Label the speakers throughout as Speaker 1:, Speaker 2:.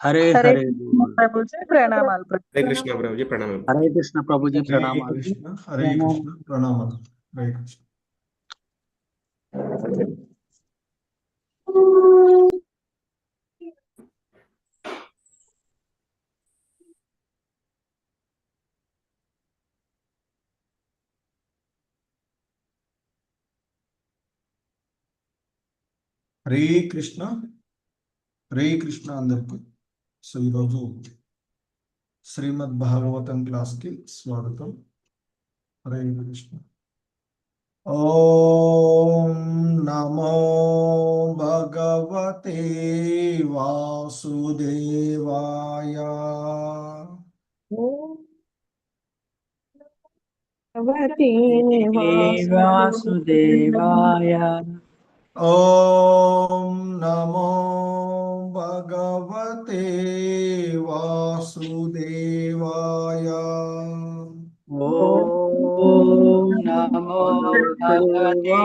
Speaker 1: हरे
Speaker 2: हरे
Speaker 1: हरे
Speaker 2: कृष्ण
Speaker 1: बोल।
Speaker 2: प्रभु जी प्रणमाल
Speaker 3: हरे कृष्ण प्रभु जी प्रणाम।
Speaker 1: हरे कृष्ण प्रभु जी
Speaker 4: हरे
Speaker 1: प्रणाम।
Speaker 4: कृष्ण प्रणाम। हरे कृष्ण। హరే కృష్ణ హరే కృష్ణ అందరికి. సో ఈరోజు శ్రీమద్ భాగవతం క్లాస్ కి స్వాగతం. హరే కృష్ణ. ఓం నమో భగవతే వాసుదేవాయ.
Speaker 2: भगवते
Speaker 1: वासुदेवाय।
Speaker 4: ओम नमो भगवते वासुदेवाय.
Speaker 1: ओम नमो भगवते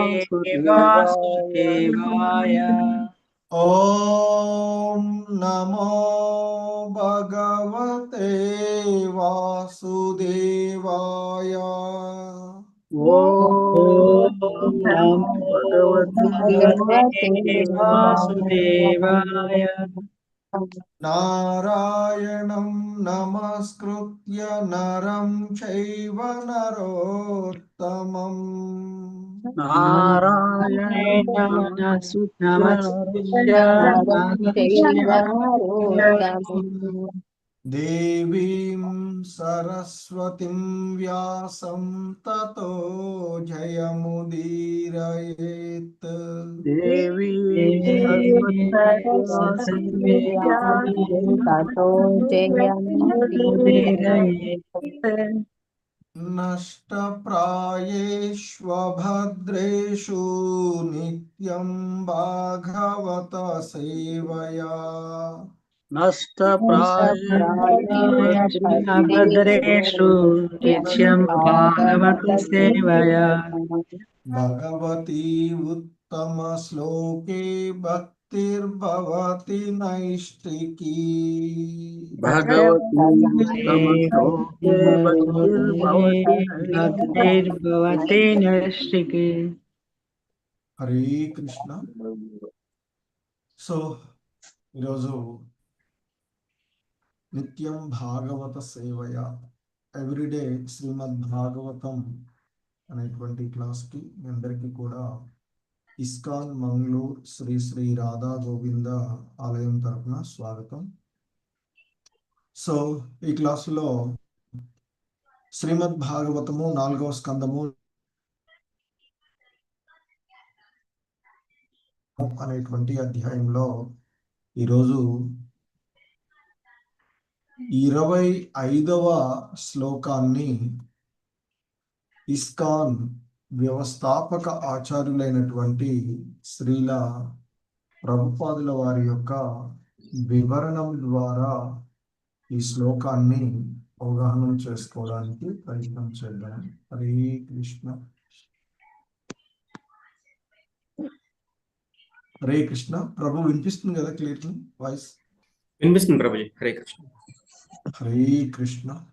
Speaker 1: वासुदेवाय।
Speaker 4: ओम नमो भगवते वासुदेवाय.
Speaker 1: ओम नमो भगवते वासुदेवाय।
Speaker 4: नारायणं नमस्कृत्य नरं चैव नरोत्तमम्.
Speaker 1: नारायण नमस्कृत्य
Speaker 4: देवीं सरस्वतीं व्यासं ततो जयमुदीरयेत्.
Speaker 1: देवी सरस्वती
Speaker 4: नष्टप्रायेष्वभद्रेषु नित्यं भागवत सेवया.
Speaker 1: नष्टप्रायेषु नित्यं भागवत सेवया।
Speaker 4: भगवती उत्तमश्लोके भक्तिर्भवति नैष्टिकी.
Speaker 1: भगवती उत्तमश्लोके भक्तिर्भवति नैष्टिकी।
Speaker 4: हरे कृष्ण. సో ఈరోజు నిత్యం భాగవత సేవయ, ఎవ్రీడే శ్రీమద్ భాగవతం అనేటువంటి క్లాస్కి మీ అందరికీ కూడా ఇస్కాన్ మంగళూరు శ్రీ శ్రీ రాధా గోవింద ఆలయం తరఫున స్వాగతం. సో ఈ క్లాసులో శ్రీమద్ భాగవతము 4వ స్కందము అనేటువంటి అధ్యాయంలో ఈరోజు 25వ శ్లోకాన్ని ఇస్కాన్ వ్యవస్థాపక ఆచార్యులైనటువంటి శ్రీల ప్రభుపాదుల వారి యొక్క వివరణం ద్వారా ఈ శ్లోకాన్ని అవగాహన చేసుకోవడానికి ప్రయత్నం చేద్దాం. హరే కృష్ణ. హరే కృష్ణ. ప్రభు వినిపిస్తుంది కదా క్లియర్లీ వాయిస్?
Speaker 3: వినిపిస్తుంది ప్రభుజీ. హరే కృష్ణ.
Speaker 4: హరే కృష్ణ.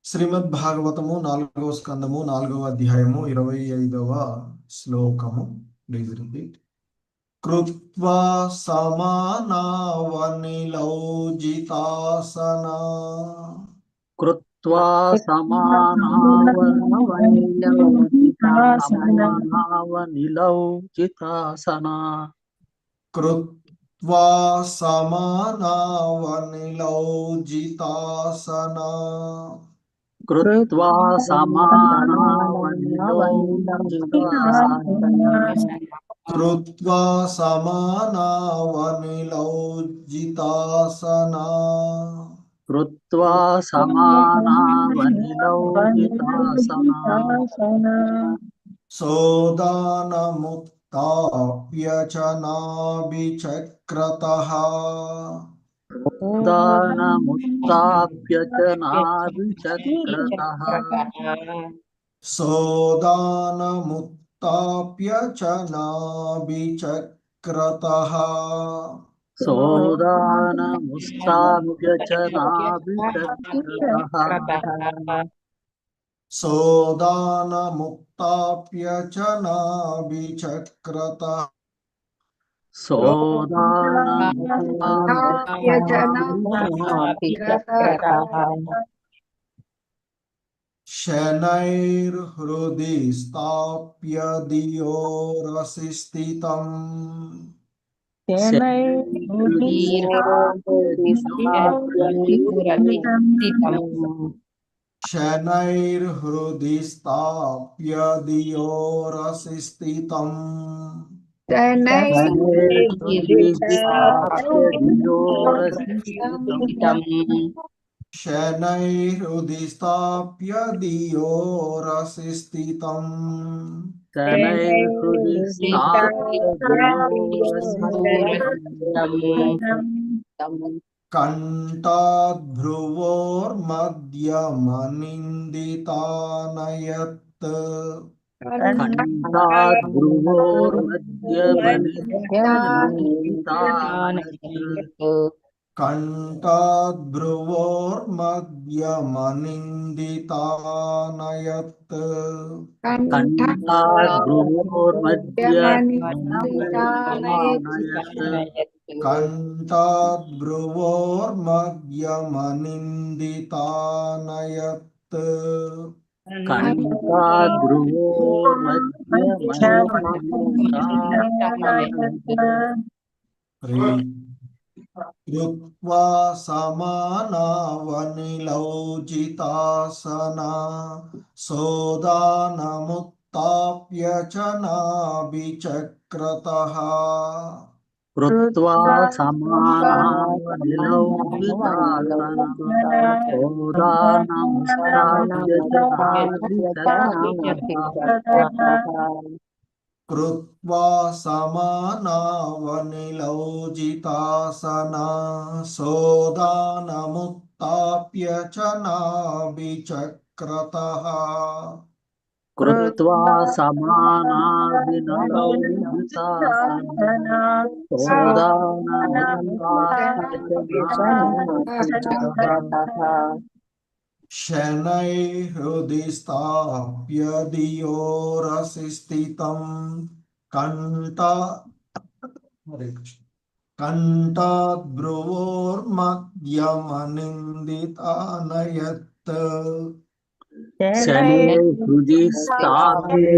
Speaker 4: శ్రీమద్ భాగవతము 4వ స్కందము 4వ అధ్యాయము 25వ శ్లోకము. Please repeat. కృత్వా సమానావనిలౌజితాసనా.
Speaker 1: कृत्वा समानावनिलौचितासना।
Speaker 4: కృత్వా సమానావనిలౌజితాసనా.
Speaker 1: कृत्वा समानावनिलौचितासना।
Speaker 4: కృత్వా సమానావనిలౌజితాసనా.
Speaker 1: कृत्वा समानावनिलौचितासना।
Speaker 4: సోదానముత్తాప్యచనాభిచక్రతః.
Speaker 1: दानमुत्थाप्य च नाभिचक्रतः।
Speaker 4: सोदानमुत्ताप्य च नाभिचक्रतः
Speaker 1: सोदानमुत्थाप्य च नाभिचक्रतः
Speaker 4: सोदानमुत्ताप्य च नाभिचक्रतः
Speaker 1: सोदानमुत्थाप्य च नाभिचक्रतः
Speaker 4: शनैर्हृदि स्थाप्य धियोरसि स्थितम् शनैर्हृदि स्थाप्य धियोरसि स्थितम् शनैर्हृदि स्थाप्य धियोरसि स्थितम् कण्ठाद्भ्रुवोर्मध्यमनिन्दितानयत् कण्ठाद्भ्रुवोर्मध्यमनिन्दितानयत् कण्ठाद्भ्रुवोर्मध्यमनिन्दितानयत् कृत्वा समानावनिलौजितासना सोदानमुत्ताप्य च नाभिचक्रतः
Speaker 1: कृत्वा समानावनिलौकितासना सोदानमुत्थाप्य च नाभिचक्रतः
Speaker 4: कृत्वा समानावनिलौजितासना सोदानमुत्ताप्य च नाभिचक्रतः
Speaker 1: कृत्वा समानाविनलौकितासना सोदानमुत्थाप्य च नाभिचक्रतः
Speaker 4: शनैर्हृदि स्थाप्य धियोरसि स्थितम् कण्ठाद्भ्रुवोर्मध्यमनिन्दितानयत्
Speaker 1: शनैर्हृदि स्थाप्य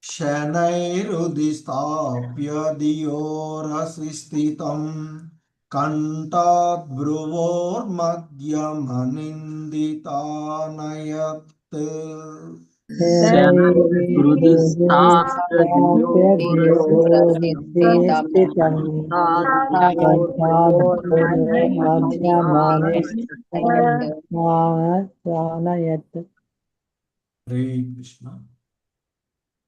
Speaker 4: शनैर्हृदि स्थाप्य धियोरसि स्थितम् कण्ठाद्भ्रुवोर्मध्यमनिन्दितानयत्
Speaker 1: हृदि स्थाप्य
Speaker 4: हरे कृष्ण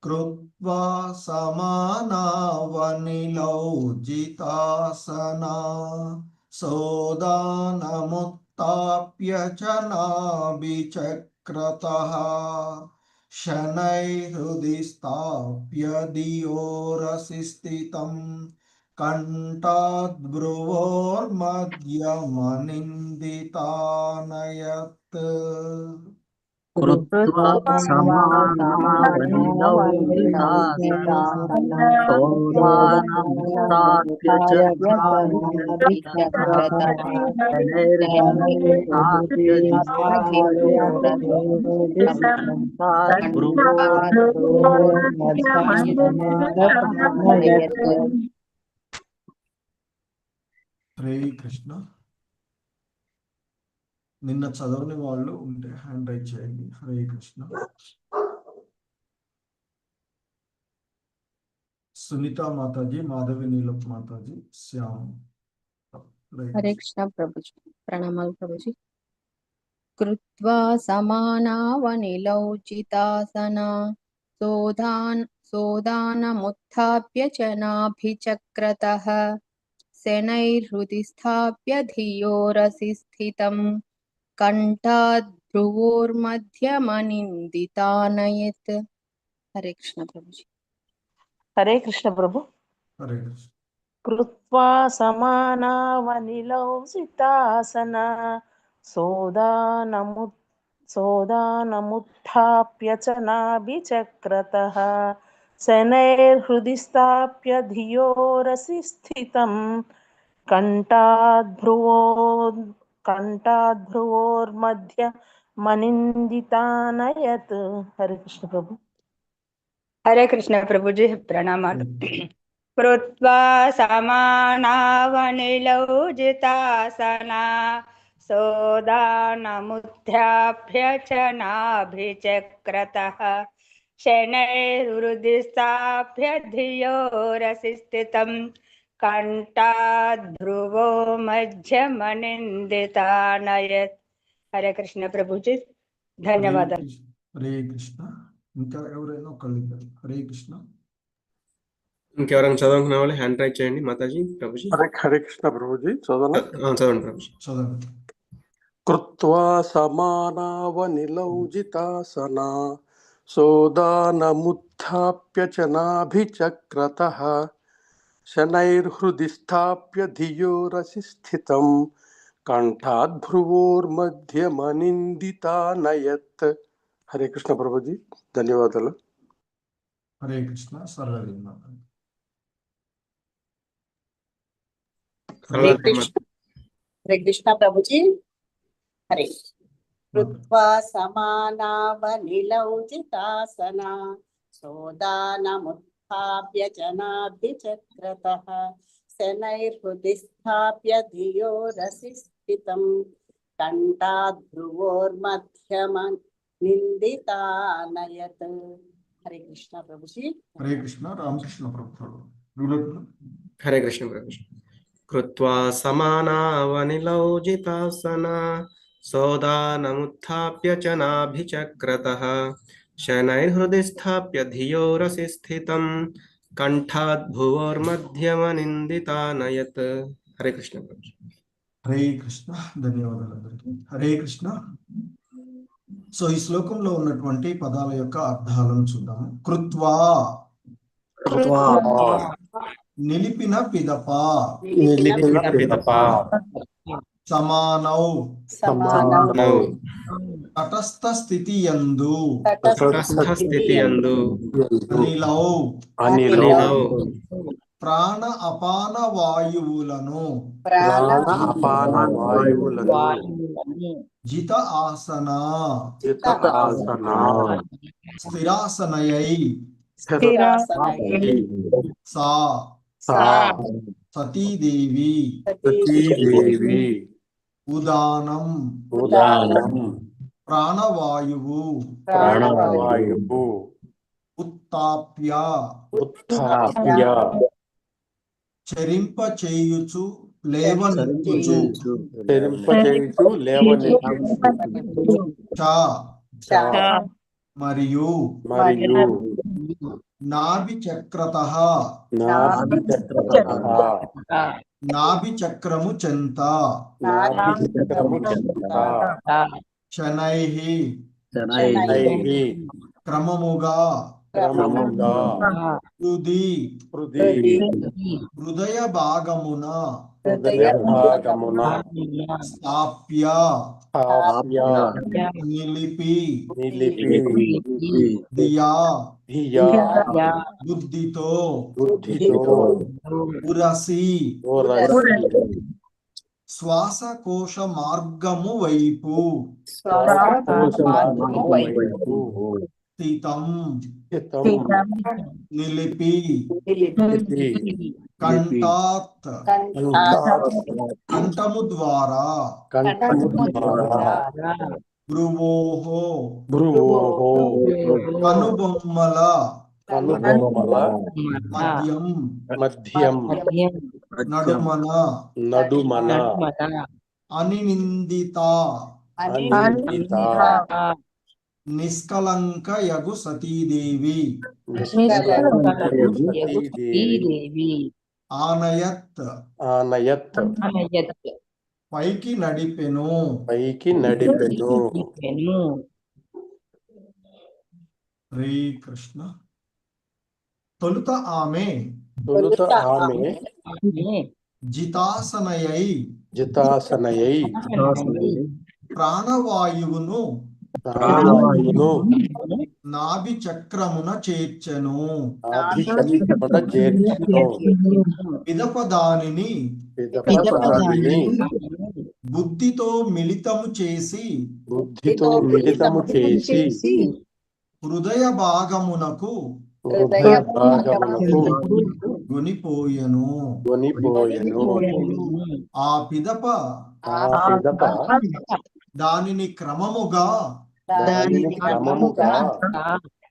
Speaker 4: कृत्वा समानावनिलौजितासना सोदानमुत्ताप्य च नाभिचक्रतः शनैर्हृदि स्थाप्य धियोरसि स्थितम् कण्ठाद्भ्रुवोर्मध्यमनिन्दितानयत्
Speaker 1: कृत्वा समानावनिलौकितासना सोदानमुत्थाप्य च
Speaker 4: హరే కృష్ణ నిన్న చదవని వాళ్ళు ఉంటే హ్యాండ్ రైజ్ చేయండి. హరే కృష్ణ. సునీత మాతాజీ, మాధవి నీలప్ మాతాజీ, శ్యామ్.
Speaker 5: హరే కృష్ణ ప్రభుజీ. ప్రణామాలు ప్రభుజీ. కృత్వా సమానావనిలౌచితాసనా सोदानमुत्थाप्य च नाभिचक्रतः शनैर्हृदि स्थाप्य धियोरसि स्थितं कंठात् भ्रुवोर्मध्यमनिन्दितानयत्। हरे कृष्ण प्रभु जी।
Speaker 2: हरे कृष्ण प्रभु।
Speaker 4: हरे कृष्ण।
Speaker 2: कृत्वा समानावनिलौसितासना सोदानमुत्थाप्य च नाभिचक्रतः शनैर्हृदि स्थाप्य धियोरसि स्थितं कंठाद्भ्रुवोर्मध्य मनिन्दितानयत्। हरे कृष्ण प्रभु।
Speaker 6: हरे कृष्ण प्रभु जी प्रणमालु। कृत्वा समानावनिलौजितासना सोदानमुत्थाप्य च नाभिचक्रतः शनैर्हृदि स्थाप्य धियोरसि स्थितं कंठाद्भ्रुवो मध्यमनिन्दितानयत्। हरे कृष्ण प्रभु जी धन्यवाद।
Speaker 4: హరే కృష్ణ. ఇంకా ఎవరైనా ఒకళ్ళు ఇద్దరు. హరే కృష్ణ.
Speaker 3: ఇంకెవరైనా చదవనుకున్న వాళ్ళు హ్యాండ్ రైజ్ చేయండి మాతాజీ ప్రభుజీ.
Speaker 7: హరే కృష్ణ ప్రభుజీ చదవనా?
Speaker 3: చదవండి ప్రభుజీ.
Speaker 4: చదవండి.
Speaker 7: కృత్వా సమానావనిలౌజితాసనా సోదానముత్థాప్య చ నాభిచక్రతః శనైర్హృది స్థాప్య ధియోరసి స్థితం కంఠాద్భ్రువోర్మధ్యమనిందితానయత్. హరే కృష్ణ ప్రభుజీ ధన్యవాదాలు.
Speaker 4: హరే కృష్ణ. సర్వదేవ.
Speaker 3: హరే
Speaker 1: కృష్ణ ప్రభుజీ. హరే. కృత్వా సమానావనిలౌజితాసనా సోదానముత్థాప్య చ నాభిచక్రతః శనైర్హృది స్థాప్య ధియోరసి స్థితం కంఠాద్భ్రువోర్మధ్యమనిందితానయత్. హరే కృష్ణ ప్రభుజీ.
Speaker 4: హరే కృష్ణ. రామకృష్ణ ప్రభు.
Speaker 3: హరే కృష్ణ ప్రభుజీ. కృత్వా సమానావనిలౌజితాసనా సోదానముత్థాప్య చ నాభిచక్రతః శనైర్హృది స్థాప్య ధియోరసి స్థితం కంఠాద్భువోర్మధ్యమనిందితానయత్. హరే కృష్ణ ప్రభుజీ.
Speaker 4: హరే కృష్ణ. ధన్యవాదాలు అందరికీ. హరే కృష్ణ. సో ఈ శ్లోకంలో ఉన్నటువంటి పదాల యొక్క అర్థాలను చూద్దాము. కృత్వా నిలిపిన పిదప, సమానౌ తటస్థ స్థితి యందు, అనిలౌ ప్రాణ అపాన వాయువులను జిత ఆసన స్థిరాసనయై సా సతీదేవి ఉదానం ప్రాణవాయువు ఉత్తాప్య చరింప చేయుచు లేవనెత్తుచు చ మరియు నాభి చక్రతః నాభి చక్రము చెంత శనైః క్రమముగా హృదయ భాగమున స్థాప్య నిలిపి ధియా బుద్ధితో ఉరసి శ్వాసకోశ మార్గము వైపు స్థితం నిలిపి కంఠాత్ కంఠము ద్వారా భ్రువోహో కనుబొమ్మల మధ్యం నడుమన అనినిందిత నిష్కలంక యగు సతీదేవి
Speaker 6: దేవి
Speaker 4: ఆనయత్
Speaker 7: ఆనయత్
Speaker 4: పైకి నడిపెను.
Speaker 7: పైకి నడిపెను.
Speaker 4: హరే కృష్ణ. తొలుత ఆమె జితాసనయై ప్రాణవాయువును నాభి చక్రమున చేర్చెను. పిదప దానిని బుద్ధితో మిళితము చేసి హృదయ భాగమునకు గొనిపోయెను. ఆ పిదప దానిని క్రమముగా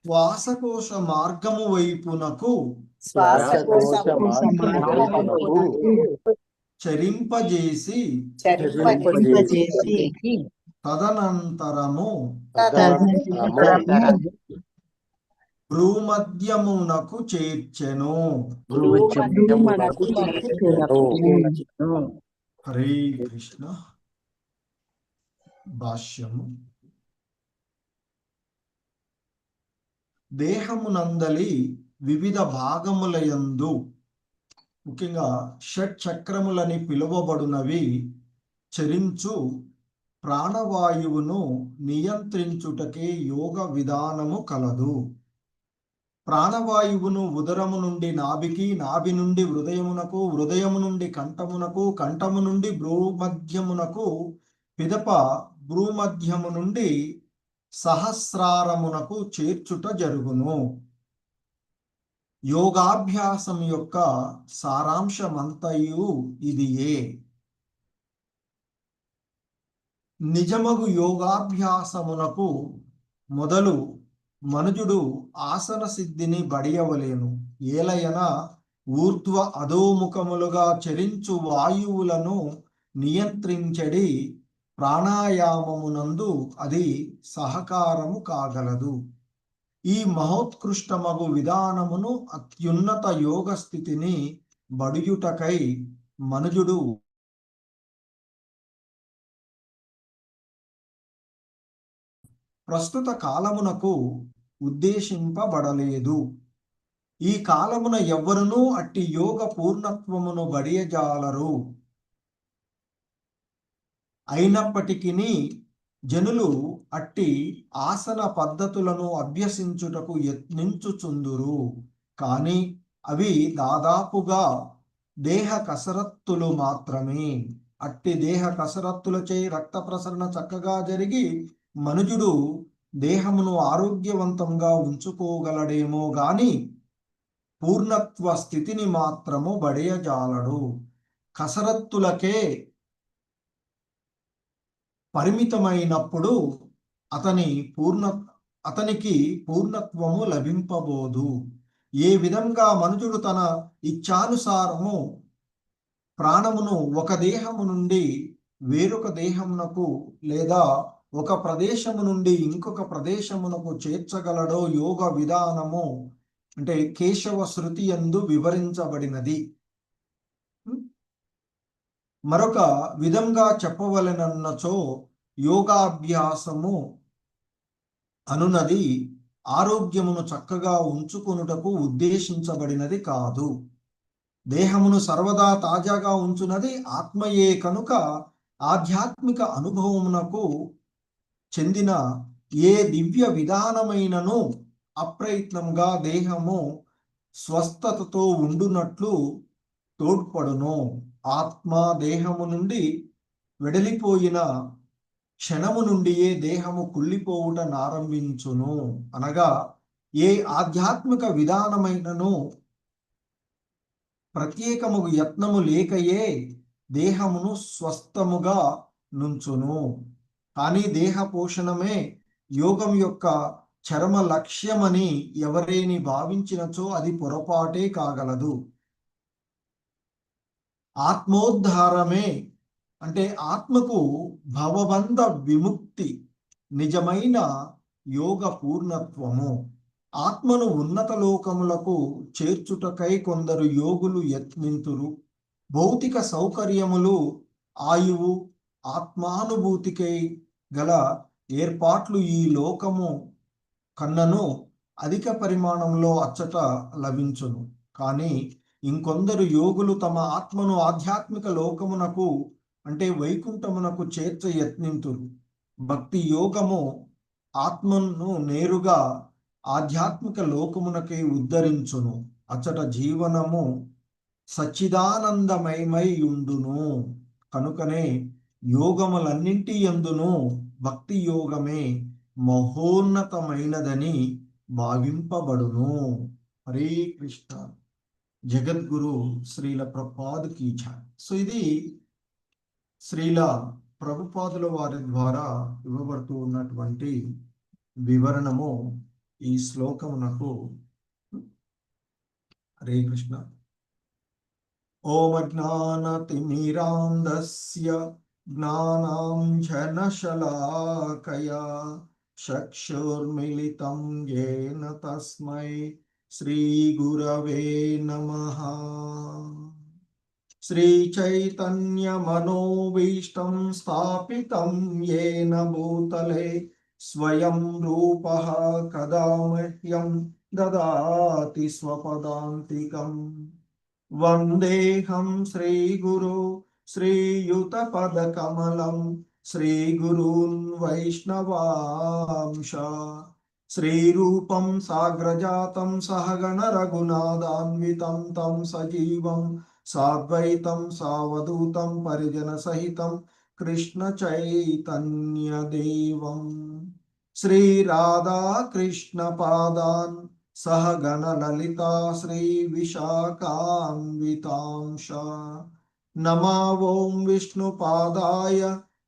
Speaker 4: శ్వాసకోశ మార్గము వైపునకు చరింపజేసి తదనంతరము భ్రూమధ్యమునకు చేర్చెను. హరే కృష్ణ. భాష్యము. దేహమునందలి వివిధ భాగములయందు ముఖ్యంగా షట్ చక్రములని పిలువబడునవి చరించు ప్రాణవాయువును నియంత్రించుటకే యోగ విధానము కలదు. ప్రాణవాయువును ఉదరము నుండి నాభికి, నాభి నుండి హృదయమునకు, హృదయము నుండి కంఠమునకు, కంఠము నుండి భ్రూమధ్యమునకు, పిదప భ్రూమధ్యము నుండి సహస్రారమునకు చేర్చుట జరుగును. యోగాభ్యాసం యొక్క సారాంశమంతయు ఇదియే. నిజమగు యోగాభ్యాసమునకు మొదలు మనుజుడు ఆసన సిద్ధిని బడియవలేను. ఏలయన ఊర్ధ్వ అధోముఖములుగా చరించు వాయువులను నియంత్రించడి ప్రాణాయామమునందు అది సహకారము కాగలదు. ఈ మహోత్కృష్టమగు విధానమును అత్యున్నత యోగ స్థితిని బడియుటకై మనుజుడు ప్రస్తుత కాలమునకు ఉద్దేశింపబడలేదు. ఈ కాలమున ఎవ్వరునూ అట్టి యోగ పూర్ణత్వమును బడియజాలరు. అయినప్పటికీ జనులు అట్టి ఆసన పద్ధతులను అభ్యసించుటకు యత్నించుచుందురు. కానీ అవి దాదాపుగా దేహ కసరత్తులు మాత్రమే. అట్టి దేహ కసరత్తులచే రక్త ప్రసరణ చక్కగా జరిగి మనుజుడు దేహమును ఆరోగ్యవంతంగా ఉంచుకోగలడేమో గాని పూర్ణత్వ స్థితిని మాత్రము బడియజాలడు. కసరత్తులకే పరిమితమైనప్పుడు అతనికి పూర్ణత్వము లభింపబోదు. ఏ విధంగా మనుజుడు తన ఇచ్ఛానుసారము ప్రాణమును ఒక దేహము నుండి వేరొక దేహమునకు లేదా ఒక ప్రదేశము నుండి ఇంకొక ప్రదేశమునకు చేర్చగలడో యోగ విధానము అంటే కేశవ శృతి యందు వివరించబడినది. మరొక విధంగా చెప్పవలెనన్నచో యోగాభ్యాసము అనునది ఆరోగ్యమును చక్కగా ఉంచుకొనుటకు ఉద్దేశించబడినది కాదు. దేహమును సర్వదా తాజాగా ఉంచునది ఆత్మయే కనుక ఆధ్యాత్మిక అనుభవమునకు చెందిన ఏ దివ్య విధానమైనను అప్రయత్నంగా దేహము స్వస్థతతో ఉండునట్లు తోడ్పడును. ఆత్మ దేహము నుండి వెడలిపోయిన క్షణము నుండియే దేహము కుళ్ళిపోవుట నారంభించును. అనగా ఏ ఆధ్యాత్మిక విధానమైనను ప్రత్యేకముగు యత్నము లేకయే దేహమును స్వస్థముగా నుంచును. కానీ దేహ పోషణమే యోగం యొక్క చరమ లక్ష్యమని ఎవరేని భావించినచో అది పొరపాటే కాగలదు. ఆత్మోద్ధారమే అంటే ఆత్మకు భవబంధ విముక్తి నిజమైన యోగ పూర్ణత్వము. ఆత్మను ఉన్నత లోకములకు చేర్చుటకై కొందరు యోగులు యత్నింతురు. భౌతిక సౌకర్యములు, ఆయువు, ఆత్మానుభూతికై గల ఏర్పాట్లు ఈ లోకము కన్నను అధిక పరిమాణంలో అచ్చట లభించును. కానీ ఇంకొందరు యోగులు తమ ఆత్మను ఆధ్యాత్మిక లోకమునకు అంటే వైకుంఠమునకు చేర్చ యత్నింతురు. భక్తి యోగము ఆత్మను నేరుగా ఆధ్యాత్మిక లోకమునకై ఉద్ధరించును. అచ్చట జీవనము సచ్చిదానందమయమై ఉండును. కనుకనే యోగములన్నింటి యందును భక్తి యోగమే మహోన్నతమైనదని భావింపబడును. హరే కృష్ణ. జగద్గురు శ్రీల ప్రభుపాద్ కీ జై. సో ఇది శ్రీల ప్రభుపాదుల వారి ద్వారా ఇవ్వబడుతూ ఉన్నటువంటి వివరణము ఈ శ్లోకమునకు. హరే కృష్ణ. ఓం అజ్ఞానతిమిరాంధస్య జ్ఞానాంజనశలాకయా చక్షుర్మిలితం యేన తస్మై శ్రీగురవే నమః. శ్రీచైతన్యమనోభీష్టం స్థాపితం యేన భూతలే స్వయం రూపః కదా మహ్యం దదాతి స్వపదాంతికం. వందేహం శ్రీగురు శ్రీయుతపదకమలం శ్రీగురూన్ వైష్ణవాంశ. శ్రీరూపం సాగ్రజాతం సహగణ రఘునాథాన్వితం తం సజీవం సాద్వైతం సావధూతం పరిజన సహితం కృష్ణ చైతన్య దేవం. శ్రీ రాధా కృష్ణ పాదాన్ సహగణ లలితా శ్రీ విశాఖాన్వితాంశ. నమో ఓం విష్ణుపాదాయ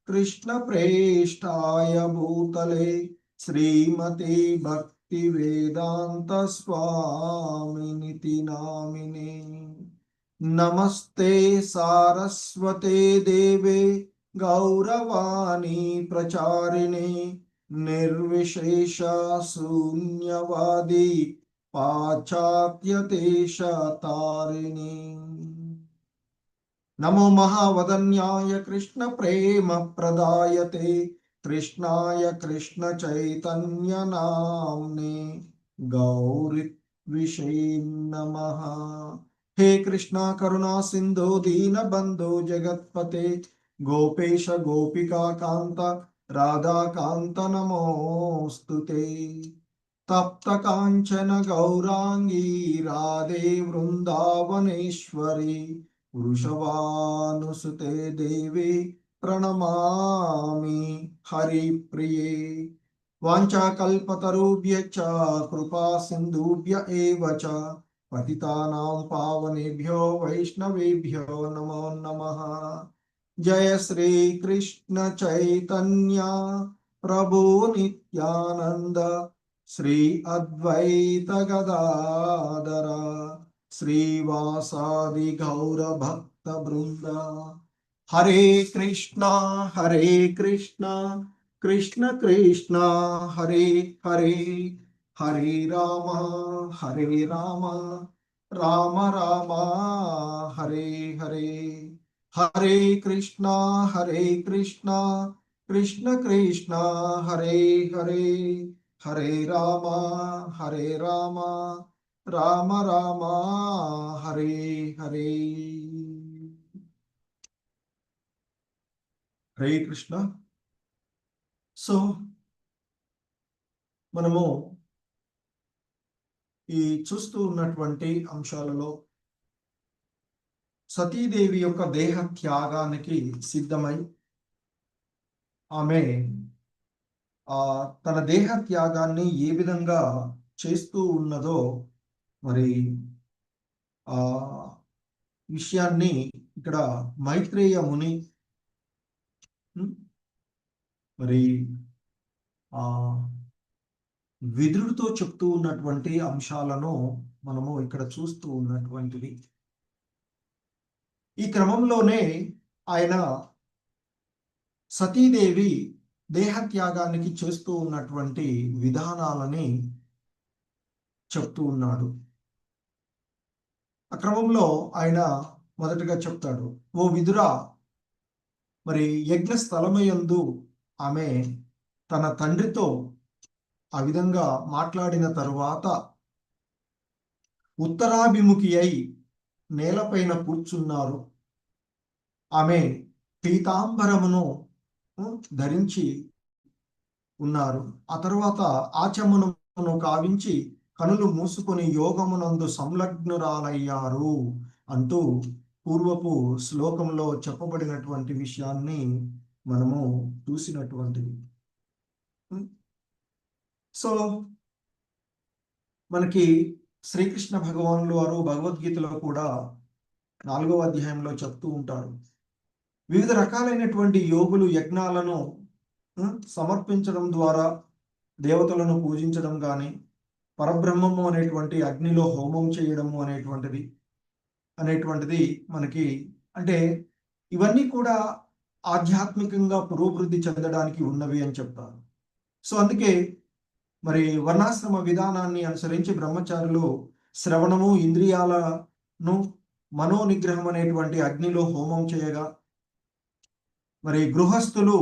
Speaker 4: కృష్ణ ప్రేష్టాయ భూతలే శ్రీమతి భక్తి వేదాంత స్వామినితి నామినే. నమస్తే సారస్వతే దేవే గౌరవాణి ప్రచారిణే నిర్విశేష శూన్యవాది పాశ్చాత్యదేశతారిణి. నమో మహావదన్యాయ కృష్ణ ప్రేమ ప్రదాయతే కృష్ణాయ కృష్ణ చైతన్య నామ్నే గౌరీ విషే నమః. హే కృష్ణ కరుణా సింధో దీన బంధో జగత్పతే గోపేశ గోపికా కాంత రాధాకాంత నమోస్తుతే. తప్త కాంచన గౌరాంగీ రాధే వృందావనేశ్వరి వృషభానుసుతే దేవి ప్రణమామి హరిప్రియే. వాంఛాకల్పతరుభ్యశ్చ కృపా సింధుభ్య ఏవ చ పతితానాం పావనేభ్యో వైష్ణవేభ్యో నమో నమః. జయ శ్రీ కృష్ణ చైతన్య ప్రభు నిత్యానంద శ్రీ అద్వైత గదాధర శ్రీవాసాది గౌర భక్త బృంద. హరే కృష్ణ కృష్ణ కృష్ణ హరే హరే, హరే రామ రామ రామ హరే హరే. హరే కృష్ణ కృష్ణ కృష్ణ హరే హరే, హరే రామ రామ రామ హరే హరే. హరే కృష్ణ. సో మనము ఈ చూస్తూ ఉన్నటువంటి అంశాలలో సతీదేవి యొక్క దేహ త్యాగానికి సిద్ధమై ఆమె తన దేహ త్యాగాన్ని ఏ విధంగా చేస్తూ ఉన్నదో మరి ఆ విషయాన్ని ఇక్కడ మైత్రేయ ముని మరి విదురుడితో చెప్తూ ఉన్నటువంటి అంశాలను మనము ఇక్కడ చూస్తూ ఉన్నటువంటిది. ఈ క్రమంలోనే ఆయన సతీదేవి దేహత్యాగానికి చేస్తూ ఉన్నటువంటి విధానాలని చెప్తూ ఉన్నాడు. ఆ క్రమంలో ఆయన మొదటగా చెప్తాడు, ఓ విదురా, మరి యజ్ఞ స్థలమయందు ఆమె తన తండ్రితో ఆ విధంగా మాట్లాడిన తరువాత ఉత్తరాభిముఖి అయి నేలపైన కూర్చున్నారు. ఆమె పీతాంబరమును ధరించి ఉన్నారు. ఆ తర్వాత ఆచమనమును కావించి కనులు మూసుకొని యోగమునందు సంలగ్నురాలయ్యారు అంటూ పూర్వపు శ్లోకంలో చెప్పబడినటువంటి విషయాన్ని మనము చూసినటువంటిది. సో మనకి శ్రీకృష్ణ భగవానులు వారు భగవద్గీతలో కూడా 4వ అధ్యాయంలో చెప్తూ ఉంటారు, వివిధ రకాలైనటువంటి యోగులు యజ్ఞాలను సమర్పించడం ద్వారా దేవతలను పూజించడం కానీ, పరబ్రహ్మము అనేటువంటి అగ్నిలో హోమం చేయడము అనేటువంటిది మనకి, అంటే ఇవన్నీ కూడా ఆధ్యాత్మికంగా పురోభివృద్ధి చెందడానికి ఉన్నవి అని చెప్తారు. సో అందుకే మరి వర్ణాశ్రమ విధానాన్ని అనుసరించి బ్రహ్మచారులు శ్రవణము, ఇంద్రియాలను మనోనిగ్రహం అనేటువంటి అగ్నిలో హోమం చేయగా, మరి గృహస్థులు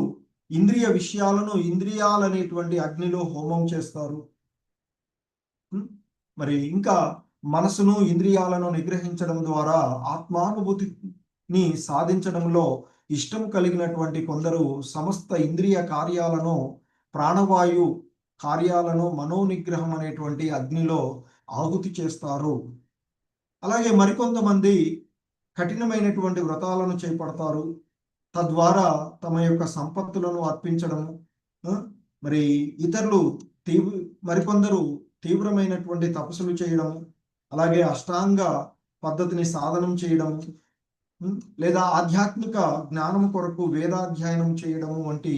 Speaker 4: ఇంద్రియ విషయాలను ఇంద్రియాలనేటువంటి అగ్నిలో హోమం చేస్తారు. మరి ఇంకా మనసును, ఇంద్రియాలను నిగ్రహించడం ద్వారా ఆత్మానుభూతిని సాధించడంలో ఇష్టం కలిగినటువంటి కొందరు సమస్త ఇంద్రియ కార్యాలను, ప్రాణవాయు కార్యాలను మనోనిగ్రహం అనేటువంటి అగ్నిలో ఆహుతి చేస్తారు. అలాగే మరికొంతమంది కఠినమైనటువంటి వ్రతాలను చేపడతారు, తద్వారా తమ యొక్క సంపత్తులను అర్పించడము, మరి ఇతరులు మరికొందరు తీవ్రమైనటువంటి తపస్సులు చేయడము, అలాగే అష్టాంగ పద్ధతిని సాధనం చేయడము, లేదా ఆధ్యాత్మిక జ్ఞానం కొరకు వేదాధ్యయనం చేయడము వంటి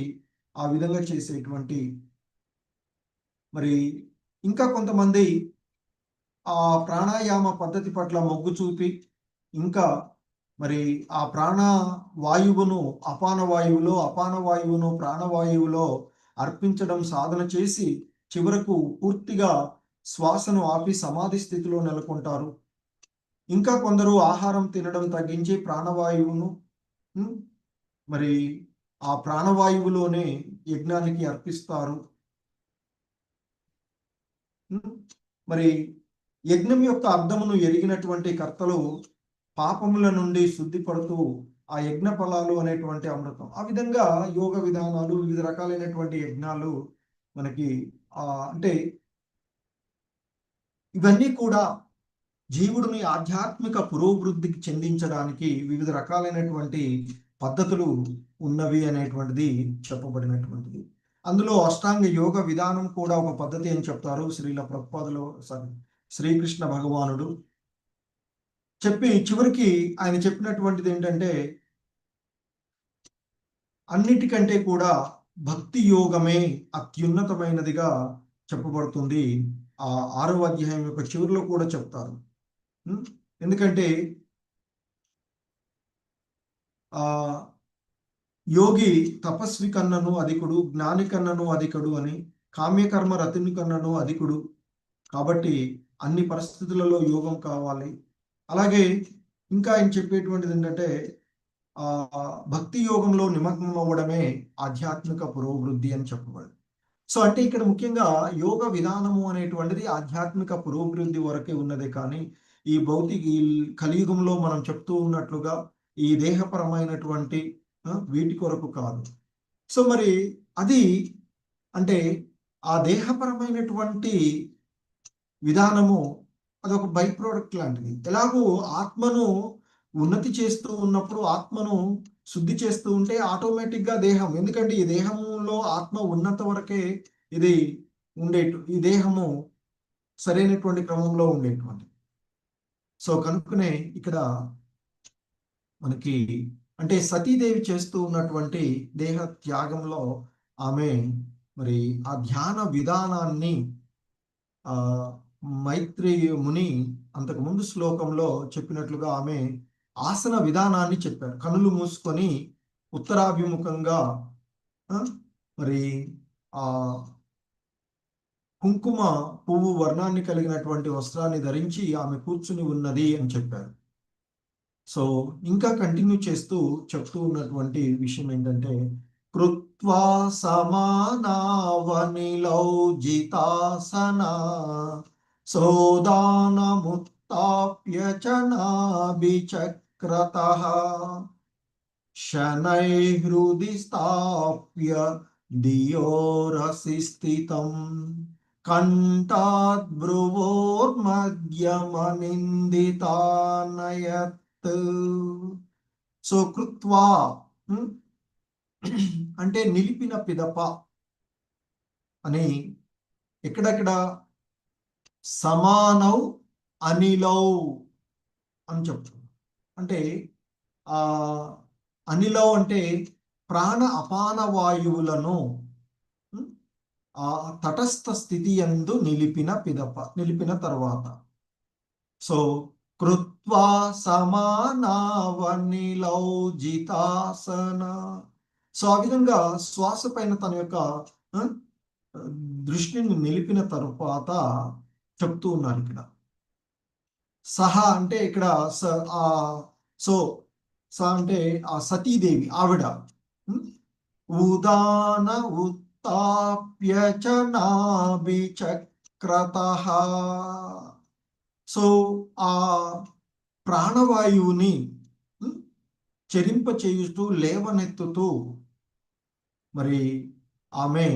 Speaker 4: ఆ విధంగా చేసేటువంటి, మరి ఇంకా కొంతమంది ఆ ప్రాణాయామ పద్ధతి పట్ల మొగ్గు చూపి ఇంకా మరి ఆ ప్రాణవాయువును అపానవాయువులో, అపానవాయువును ప్రాణవాయువులో అర్పించడం సాధన చేసి చివరకు పూర్తిగా శ్వాసను ఆపి సమాధి స్థితిలో నెలకొంటారు. ఇంకా కొందరు ఆహారం తినడం తగ్గించి ప్రాణవాయువును మరి ఆ ప్రాణవాయువులోనే యజ్ఞానికి అర్పిస్తారు. మరి యజ్ఞం యొక్క అర్థమును ఎరిగినటువంటి కర్తలు పాపముల నుండి శుద్ధి పడుతూ ఆ యజ్ఞ ఫలాలు అనేటువంటి అమృతం, ఆ విధంగా యోగ విధానాలు, వివిధ రకాలైనటువంటి యజ్ఞాలు మనకి అంటే ఇవన్నీ కూడా జీవుడిని ఆధ్యాత్మిక పురోభివృద్ధికి చెందించడానికి వివిధ రకాలైనటువంటి పద్ధతులు ఉన్నవి అనేటువంటిది చెప్పబడినటువంటిది. అందులో అష్టాంగ యోగ విధానం కూడా ఒక పద్ధతి అని చెప్తారు శ్రీకృష్ణ భగవానుడు చెప్పి, చివరికి ఆయన చెప్పినటువంటిది ఏంటంటే, అన్నిటికంటే కూడా భక్తి యోగమే అత్యున్నతమైనదిగా చెప్పబడుతుంది. ఆ 6వ అధ్యాయం యొక్క చివరిలో కూడా చెప్తారు. ఎందుకంటే యోగి తపస్వి కన్నను అధికుడు, జ్ఞాని కన్నను అధికుడు అని, కామ్యకర్మ రతుని కన్నను అధికుడు. కాబట్టి అన్ని పరిస్థితులలో యోగం కావాలి. అలాగే ఇంకా ఆయన చెప్పేటువంటిది ఏంటంటే, భక్తి యోగంలో నిమగ్నం అవ్వడమే ఆధ్యాత్మిక పురోభివృద్ధి అని చెప్పబడింది. సో అంటే ఇక్కడ ముఖ్యంగా యోగ విధానము అనేటువంటిది ఆధ్యాత్మిక పురోభివృద్ధి వరకే ఉన్నదే కానీ ఈ కలియుగంలో మనం చెప్తూ ఉన్నట్లుగా ఈ దేహపరమైనటువంటి వీటి కొరకు కాదు. సో మరి అది అంటే ఆ దేహపరమైనటువంటి విధానము అదొక బై ప్రోడక్ట్ లాంటిది. ఎలాగో ఆత్మను ఉన్నతి చేస్తూ ఉన్నప్పుడు, ఆత్మను శుద్ధి చేస్తూ ఉంటే ఆటోమేటిక్గా దేహం, ఎందుకంటే ఈ దేహంలో ఆత్మ ఉన్నంత వరకే ఇది ఈ దేహము సరైనటువంటి క్రమంలో ఉండేటువంటి. సో కనుకనే ఇక్కడ మనకి అంటే సతీదేవి చేస్తూ ఉన్నటువంటి దేహ త్యాగంలో ఆమె మరి ఆ ధ్యాన విధానాన్ని మైత్రేయ ముని అంతకుముందు శ్లోకంలో చెప్పినట్లుగా ఆమె ఆసన విధానాన్ని చెప్పారు. కనులు మూసుకొని ఉత్తరాభిముఖంగా మరి ఆ కుంకుమ పువ్వు వర్ణాన్ని కలిగినటువంటి వస్త్రాన్ని ధరించి ఆమె కూర్చుని ఉన్నది అని చెప్పారు. సో ఇంకా కంటిన్యూ చేస్తూ చెప్తూ ఉన్నటువంటి విషయం ఏంటంటే, కృత్వా సమానావనిలౌజితాసనా సోదానముత్తాప్య చ నాభిచక్రతః శనైహృది స్థాప్య ధియోరసి స్థితం కంఠాద్భ్రువోర్మధ్యమనిందితానయత్. సో కృత్వా అంటే నిలిపిన పిదప అని, ఎక్కడెక్కడ సమానౌ అనిలౌ అని చెప్తుంది. అంటే ఆ అనిలౌ అంటే ప్రాణ అపాన వాయువులను ఆ తటస్థ స్థితి యందు నిలిపిన పిదప, నిలిపిన తర్వాత. సో కృత్వా సమానావనిలౌజితాసన. సో ఆ విధంగా శ్వాస పైన తన యొక్క దృష్టిని నిలిపిన తరువాత చెప్తూ ఉన్నారు ఇక్కడ. సహ అంటే ఇక్కడ సో స అంటే ఆ సతీదేవి ఆవిడ ఉదాన ఉత్తాప్య చ నాభిచక్రతః. సో ఆ ప్రాణవాయువుని చెరింప చేయుతూ లేవనెత్తుతూ మరి ఆమె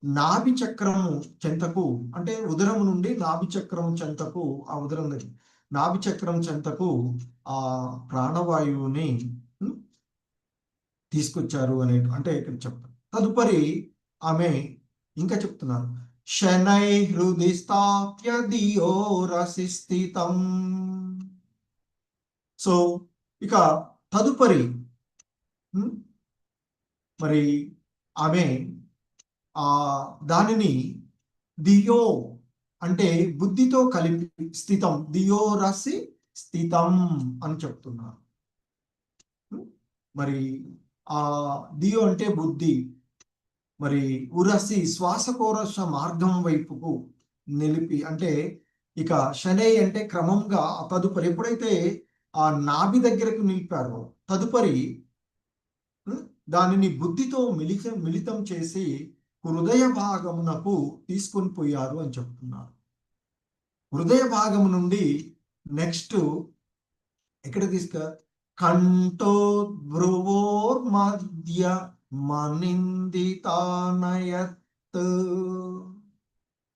Speaker 4: నాభి చక్రము చెంతకు, అంటే ఉదరం నుండి నాభి చక్రం చెంతకు, ఆ ఉదరం నాభి చక్రం చెంతకు ఆ ప్రాణవాయువుని తీసుకొచ్చారు అనే అంటే ఇక్కడ చెప్తారు. తదుపరి ఆమె ఇంకా చెప్తున్నారు, శనై హృది స్థాప్య ధియోరసి స్థితం. సో ఇక తదుపరి మరి ఆమె దానిని ధియో అంటే బుద్ధితో కలిపి స్థితం, ధియోరసి స్థితం అని చెప్తున్నారు. మరి ఆ ధియో అంటే బుద్ధి, మరి ఉరసి శ్వాసకోరస మార్గం వైపుకు నిలిపి, అంటే ఇక శనై అంటే క్రమంగా తదుపరి ఎప్పుడైతే ఆ నాభి దగ్గరకు నిలిపారో తదుపరి దానిని బుద్ధితో మిళితం చేసి హృదయ భాగమునకు తీసుకొని పోయారు అని చెప్తున్నారు. హృదయ భాగం నుండి నెక్స్ట్ ఎక్కడ కంఠోద్భ్రువోర్ మధ్య మనిందితానయత్.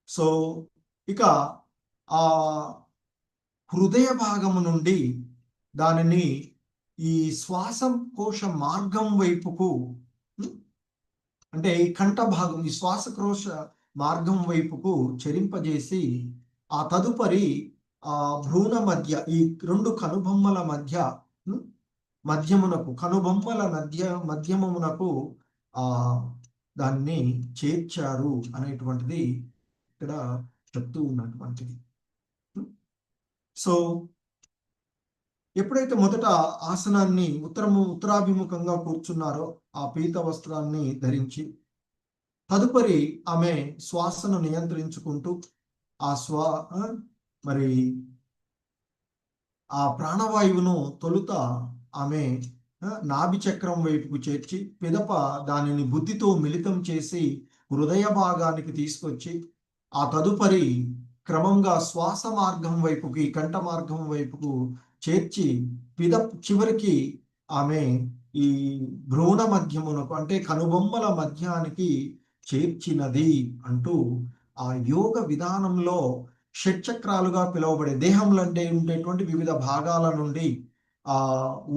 Speaker 4: సో ఇక ఆ హృదయ భాగము నుండి దానిని ఈ శ్వాసకోశ మార్గం వైపుకు, అంటే ఈ కంఠ భాగం ఈ శ్వాసకోశ మార్గం వైపుకు చెరింపజేసి ఆ తదుపరి ఆ భ్రూణ మధ్య ఈ రెండు కనుబొమ్మల మధ్య మధ్యమునకు, కనుబొమ్మల మధ్యమునకు దాన్ని చేర్చారు అనేటువంటిది ఇక్కడ చెప్తూ ఉన్నటువంటిది. సో ఎప్పుడైతే మొదట ఆసనాన్ని ఉత్తరాభిముఖంగా కూర్చున్నారో ఆ పీత వస్త్రాన్ని ధరించి, తదుపరి ఆమె శ్వాసను నియంత్రించుకుంటూ మరి ఆ ప్రాణవాయువును తొలుత ఆమె నాభి చక్రం వైపుకు చేర్చి పిదప దానిని బుద్ధితో మిళితం చేసి హృదయ భాగానికి తీసుకొచ్చి ఆ తదుపరి క్రమంగా శ్వాస మార్గం వైపుకి, కంఠ మార్గం వైపుకు చేర్చి చివరికి ఆమె ఈ భ్రూణ మధ్యమునకు, అంటే కనుబొమ్మల మధ్యానికి చేర్చినది అంటూ ఆ యోగ విధానంలో షట్చక్రాలుగా పిలువబడే దేహంలో అంటే ఉండేటువంటి వివిధ భాగాల నుండి ఆ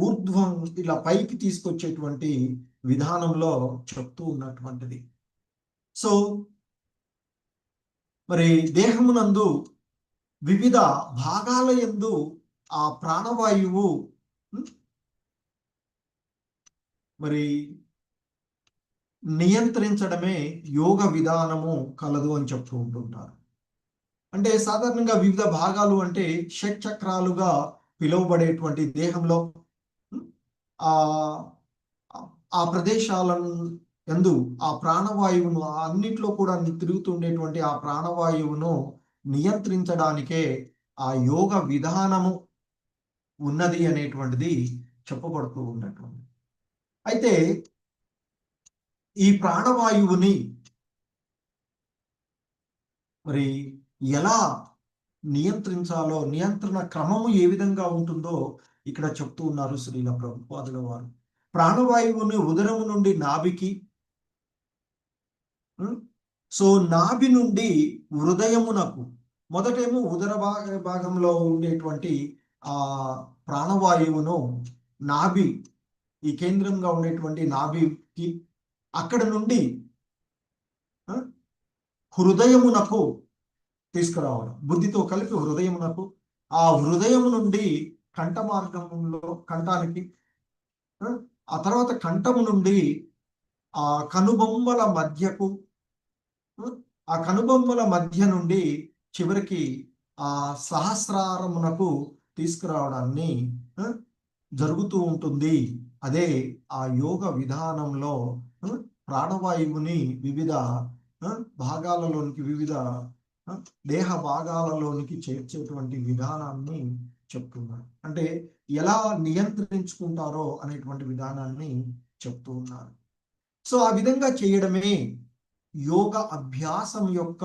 Speaker 4: ఊర్ధ్వం ఇలా పైకి తీసుకొచ్చేటువంటి విధానంలో చెప్తూ ఉన్నటువంటిది. సో మరి దేహమునందు వివిధ భాగాల యందు ఆ ప్రాణవాయువు మరి నియంత్రించడమే యోగ విధానము కలదు అని చెప్తూ ఉంటుంటారు. అంటే సాధారణంగా వివిధ భాగాలు అంటే షట్చక్రాలుగా పిలువబడేటువంటి దేహంలో ఆ ప్రదేశాలను యందు ఆ ప్రాణవాయువును అన్నిట్లో కూడా తిరుగుతుండేటువంటి ఆ ప్రాణవాయువును నియంత్రించడానికే ఆ యోగ విధానము ఉన్నది అనేటువంటిది చెప్పబడుతూ ఉన్నటువంటి. అయితే ఈ ప్రాణవాయువుని మరి ఎలా నియంత్రించాలో, నియంత్రణ క్రమము ఏ విధంగా ఉంటుందో ఇక్కడ చెప్తూ ఉన్నారు శ్రీల ప్రభుపాదుల వారు. ప్రాణవాయువుని ఉదరము నుండి నాభికి, సో నాభి నుండి హృదయమునకు, మొదటేమో ఉదర భాగంలో ఉండేటువంటి ఆ ప్రాణవాయువును నాభి, ఈ కేంద్రంగా ఉండేటువంటి నాభికి, అక్కడ నుండి హృదయమునకు తీసుకురావడం, బుద్ధితో కలిపి హృదయమునకు, ఆ హృదయము నుండి కంఠ మార్గంలో కంఠానికి, ఆ తర్వాత కంఠము నుండి ఆ కనుబొమ్మల మధ్యకు, ఆ కనుబొమ్మల మధ్య నుండి చివరికి ఆ సహస్రారమునకు తీసుకురావడాన్ని జరుగుతూ ఉంటుంది. అదే ఆ యోగ విధానంలో ప్రాణవాయువుని వివిధ భాగాలలోనికి, వివిధ దేహ భాగాలలోనికి చేర్చేటువంటి విధానాన్ని చెప్తున్నారు. అంటే ఎలా నియంత్రించుకుంటారో అనేటువంటి విధానాన్ని చెప్తూ ఉన్నారు. సో ఆ విధంగా చేయడమే యోగ అభ్యాసం యొక్క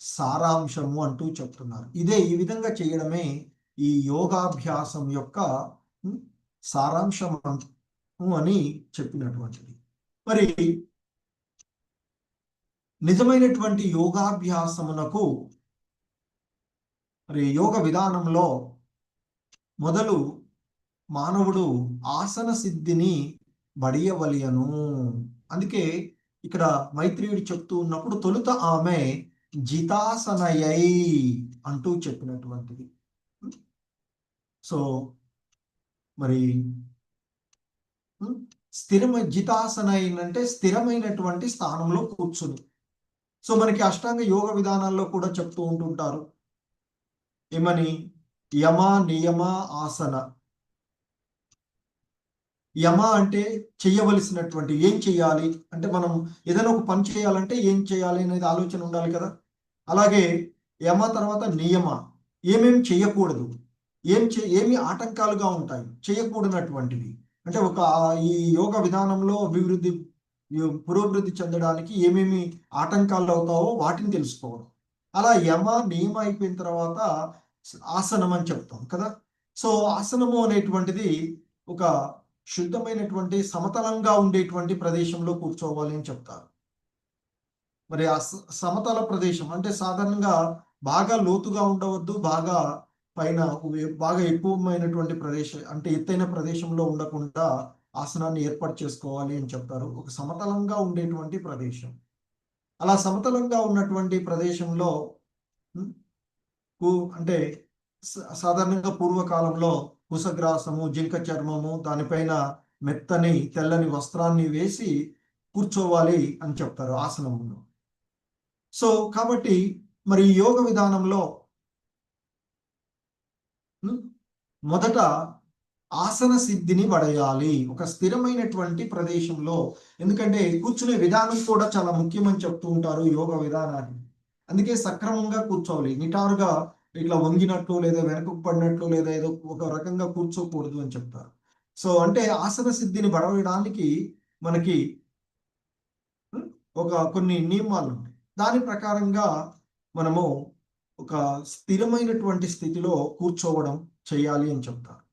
Speaker 4: సారాంశము అంటూ చెప్తున్నారు. ఈ విధంగా చేయడమే ఈ యోగాభ్యాసం యొక్క సారాంశం అని చెప్పినటువంటిది. మరి నిజమైనటువంటి యోగాభ్యాసమునకు, మరి యోగ విధానంలో మొదలు మానవుడు ఆసన సిద్ధిని బడియవలియను. అందుకే ఇక్కడ మైత్రేయుడు చెప్తూ ఉన్నప్పుడు తొలుత ఆమె జితాసనయై అంటూ చెప్పినటువంటిది. సో మరి జితాసనై అంటే స్థిరమైనటువంటి స్థానంలో కూర్చుని. సో మనకి అష్టాంగ యోగ విధానాల్లో కూడా చెప్తూ ఉంటుంటారు ఏమని, యమ నియమ ఆసన. యమ అంటే చెయ్యవలసినటువంటి, ఏం చెయ్యాలి అంటే, మనం ఏదైనా ఒక పని చేయాలంటే ఏం చేయాలి అనేది ఆలోచన ఉండాలి కదా. అలాగే యమ తర్వాత నియమ, ఏమేమి చెయ్యకూడదు, ఏమి ఆటంకాలుగా ఉంటాయి చేయకూడనటువంటివి. అంటే ఈ యోగ విధానంలో పురోభివృద్ధి చెందడానికి ఏమేమి ఆటంకాలు అవుతావో వాటిని తెలుసుకోవడం. అలా యమ నియమ అయిపోయిన తర్వాత ఆసనం అని చెప్తాం కదా. సో ఆసనము అనేటువంటిది ఒక శుద్ధమైనటువంటి సమతలంగా ఉండేటువంటి ప్రదేశంలో కూర్చోవాలి అని చెప్తారు. మరి ఆ సమతల ప్రదేశం అంటే సాధారణంగా బాగా లోతుగా ఉండవద్దు, బాగా పైన బాగా ఎక్కువమైనటువంటి ప్రదేశం అంటే ఎత్తైన ప్రదేశంలో ఉండకుండా ఆసనాన్ని ఏర్పాటు చేసుకోవాలి అని చెప్తారు. ఒక సమతలంగా ఉండేటువంటి ప్రదేశం. అలా సమతలంగా ఉన్నటువంటి ప్రదేశంలో అంటే సాధారణంగా పూర్వకాలంలో కుశగ్రాసము, జింక చర్మము, దానిపైన మెత్తని తెల్లని వస్త్రాన్ని వేసి కూర్చోవాలి అని చెప్తారు ఆసనంలో. సో కాబట్టి మరి యోగ విధానంలో మొదట ఆసన సిద్ధిని పడేయాలి ఒక స్థిరమైనటువంటి ప్రదేశంలో. ఎందుకంటే కూర్చునే విధానం కూడా చాలా ముఖ్యమని చెప్తూ ఉంటారు యోగ విధానాన్ని. అందుకే సక్రమంగా కూర్చోవాలి, నిటారుగా ఇట్లా వంగినట్లు లేదా వెనక్కు పడినట్లు లేదా ఏదో ఒక రకంగా కూర్చోకూడదు అని చెప్తారు. సో అంటే ఆసన సిద్ధిని పడవేయడానికి మనకి కొన్ని నియమాలు ఉంటాయి. దాని ప్రకారంగా మనము ఒక స్థిరమైనటువంటి స్థితిలో కూర్చోవడం చేయాలి అని చెప్తారు.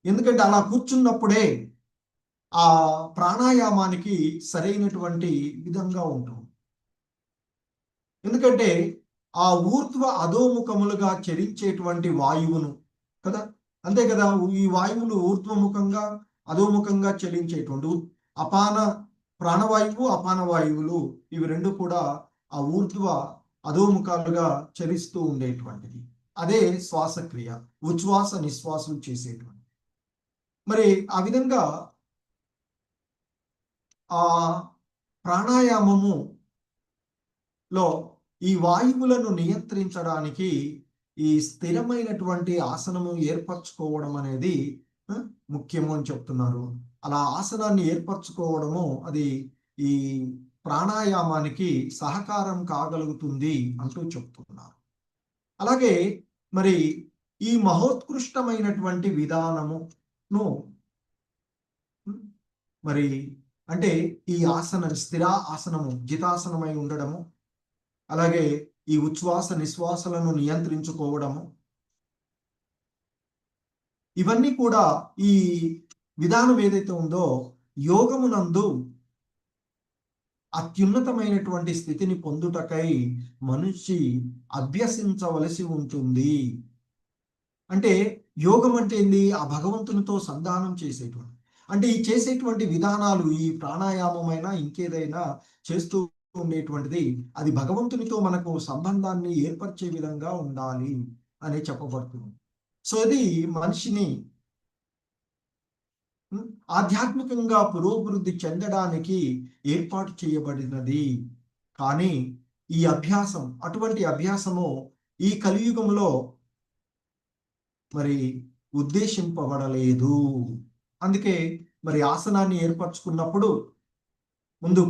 Speaker 4: ఎందుకంటే అలా కూర్చున్నప్పుడే ఆ ప్రాణాయామానికి సరైనటువంటి విధంగా ఉంటుంది. ఎందుకంటే ఆ ఊర్ధ్వ అధోముఖములుగా చరించేటువంటి వాయువును కదా, అంతే కదా, ఈ వాయువులు ఊర్ధ్వముఖంగా అధోముఖంగా చలించేటువంటి అపాన ప్రాణవాయువు, అపాన వాయువులు, ఇవి రెండు కూడా ఆ ఊర్ధ్వ అధోముఖాలుగా చలిస్తూ ఉండేటువంటిది. అదే శ్వాసక్రియ, ఉచ్ఛ్వాస నిశ్వాసం చేసేటువంటి. మరి ఆ విధంగా ఆ ప్రాణాయామములో ఈ వాయువులను నియంత్రించడానికి ఈ స్థిరమైనటువంటి ఆసనము ఏర్పరచుకోవడం అనేది ముఖ్యము అని చెప్తున్నారు. అలా ఆసనాన్ని ఏర్పరచుకోవడము అది ఈ ప్రాణాయామానికి సహకారం కాగలుగుతుంది అంటూ చెప్తున్నారు. అలాగే మరి ఈ మహోత్కృష్టమైనటువంటి విధానమును మరి అంటే ఈ ఆసనం స్థిర ఆసనము జితాసనమై ఉండడము, అలాగే ఈ ఉచ్ఛ్వాస నిశ్వాసలను నియంత్రించుకోవడము, ఇవన్నీ కూడా ఈ విధానం ఏదైతే ఉందో యోగమునందు అత్యున్నతమైనటువంటి స్థితిని పొందుటకై మనిషి అభ్యసించవలసి ఉంటుంది. అంటే యోగం అంటే ఏంది? ఆ భగవంతునితో సంధానం చేసేటువంటి, అంటే ఈ చేసేటువంటి విధానాలు ఈ ప్రాణాయామమైనా ఇంకేదైనా చేస్తూ ఉండేటువంటిది అది భగవంతునితో మనకు సంబంధాన్ని ఏర్పరిచే విధంగా ఉండాలి అని చెప్పబడుతుంది. సో ఇది మనిషిని ఆధ్యాత్మికంగా పురోభివృద్ధి చెందడానికి ఏర్పాటు చేయబడినది. కానీ ఈ అభ్యాసం అటువంటి అభ్యాసము ఈ కలియుగంలో మరి ఉద్దేశింపబడలేదు. అందుకే మరి ఆసనాన్ని ఏర్పరచుకున్నప్పుడు ముందు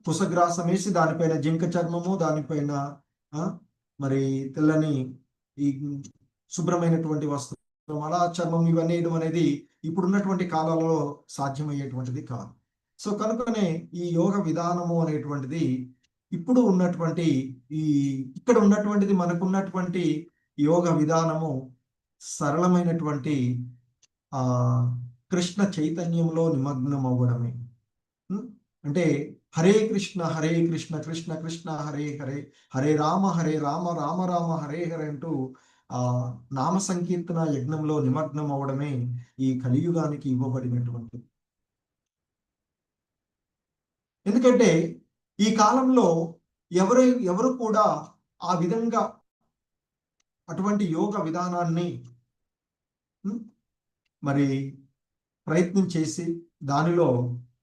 Speaker 4: కుశగ్రాసం వేసి దానిపైన జింక చర్మము, దానిపైన మరి తెల్లని ఈ శుభ్రమైనటువంటి వస్త్రం, అలా చర్మం ఇవన్నీ వేయడం అనేది ఇప్పుడున్నటువంటి కాలాలలో సాధ్యమయ్యేటువంటిది కాదు. సో కనుకనే ఈ యోగ విధానము అనేటువంటిది ఇప్పుడు ఉన్నటువంటి ఇక్కడ ఉన్నటువంటిది మనకున్నటువంటి యోగ విధానము సరళమైనటువంటి కృష్ణ చైతన్యంలో నిమగ్నం అవ్వడమే. అంటే హరే కృష్ణ కృష్ణ కృష్ణ హరే హరే, హరే రామ రామ రామ హరే హరే అంటూ నామ సంకీర్తన యజ్ఞంలో నిమగ్నం అవ్వడమే ఈ కలియుగానికి ఇవ్వబడినటువంటి. ఎందుకంటే ఈ కాలంలో ఎవరు కూడా ఆ విధంగా అటువంటి యోగ విధానాన్ని మరి ప్రయత్నం చేసి దానిలో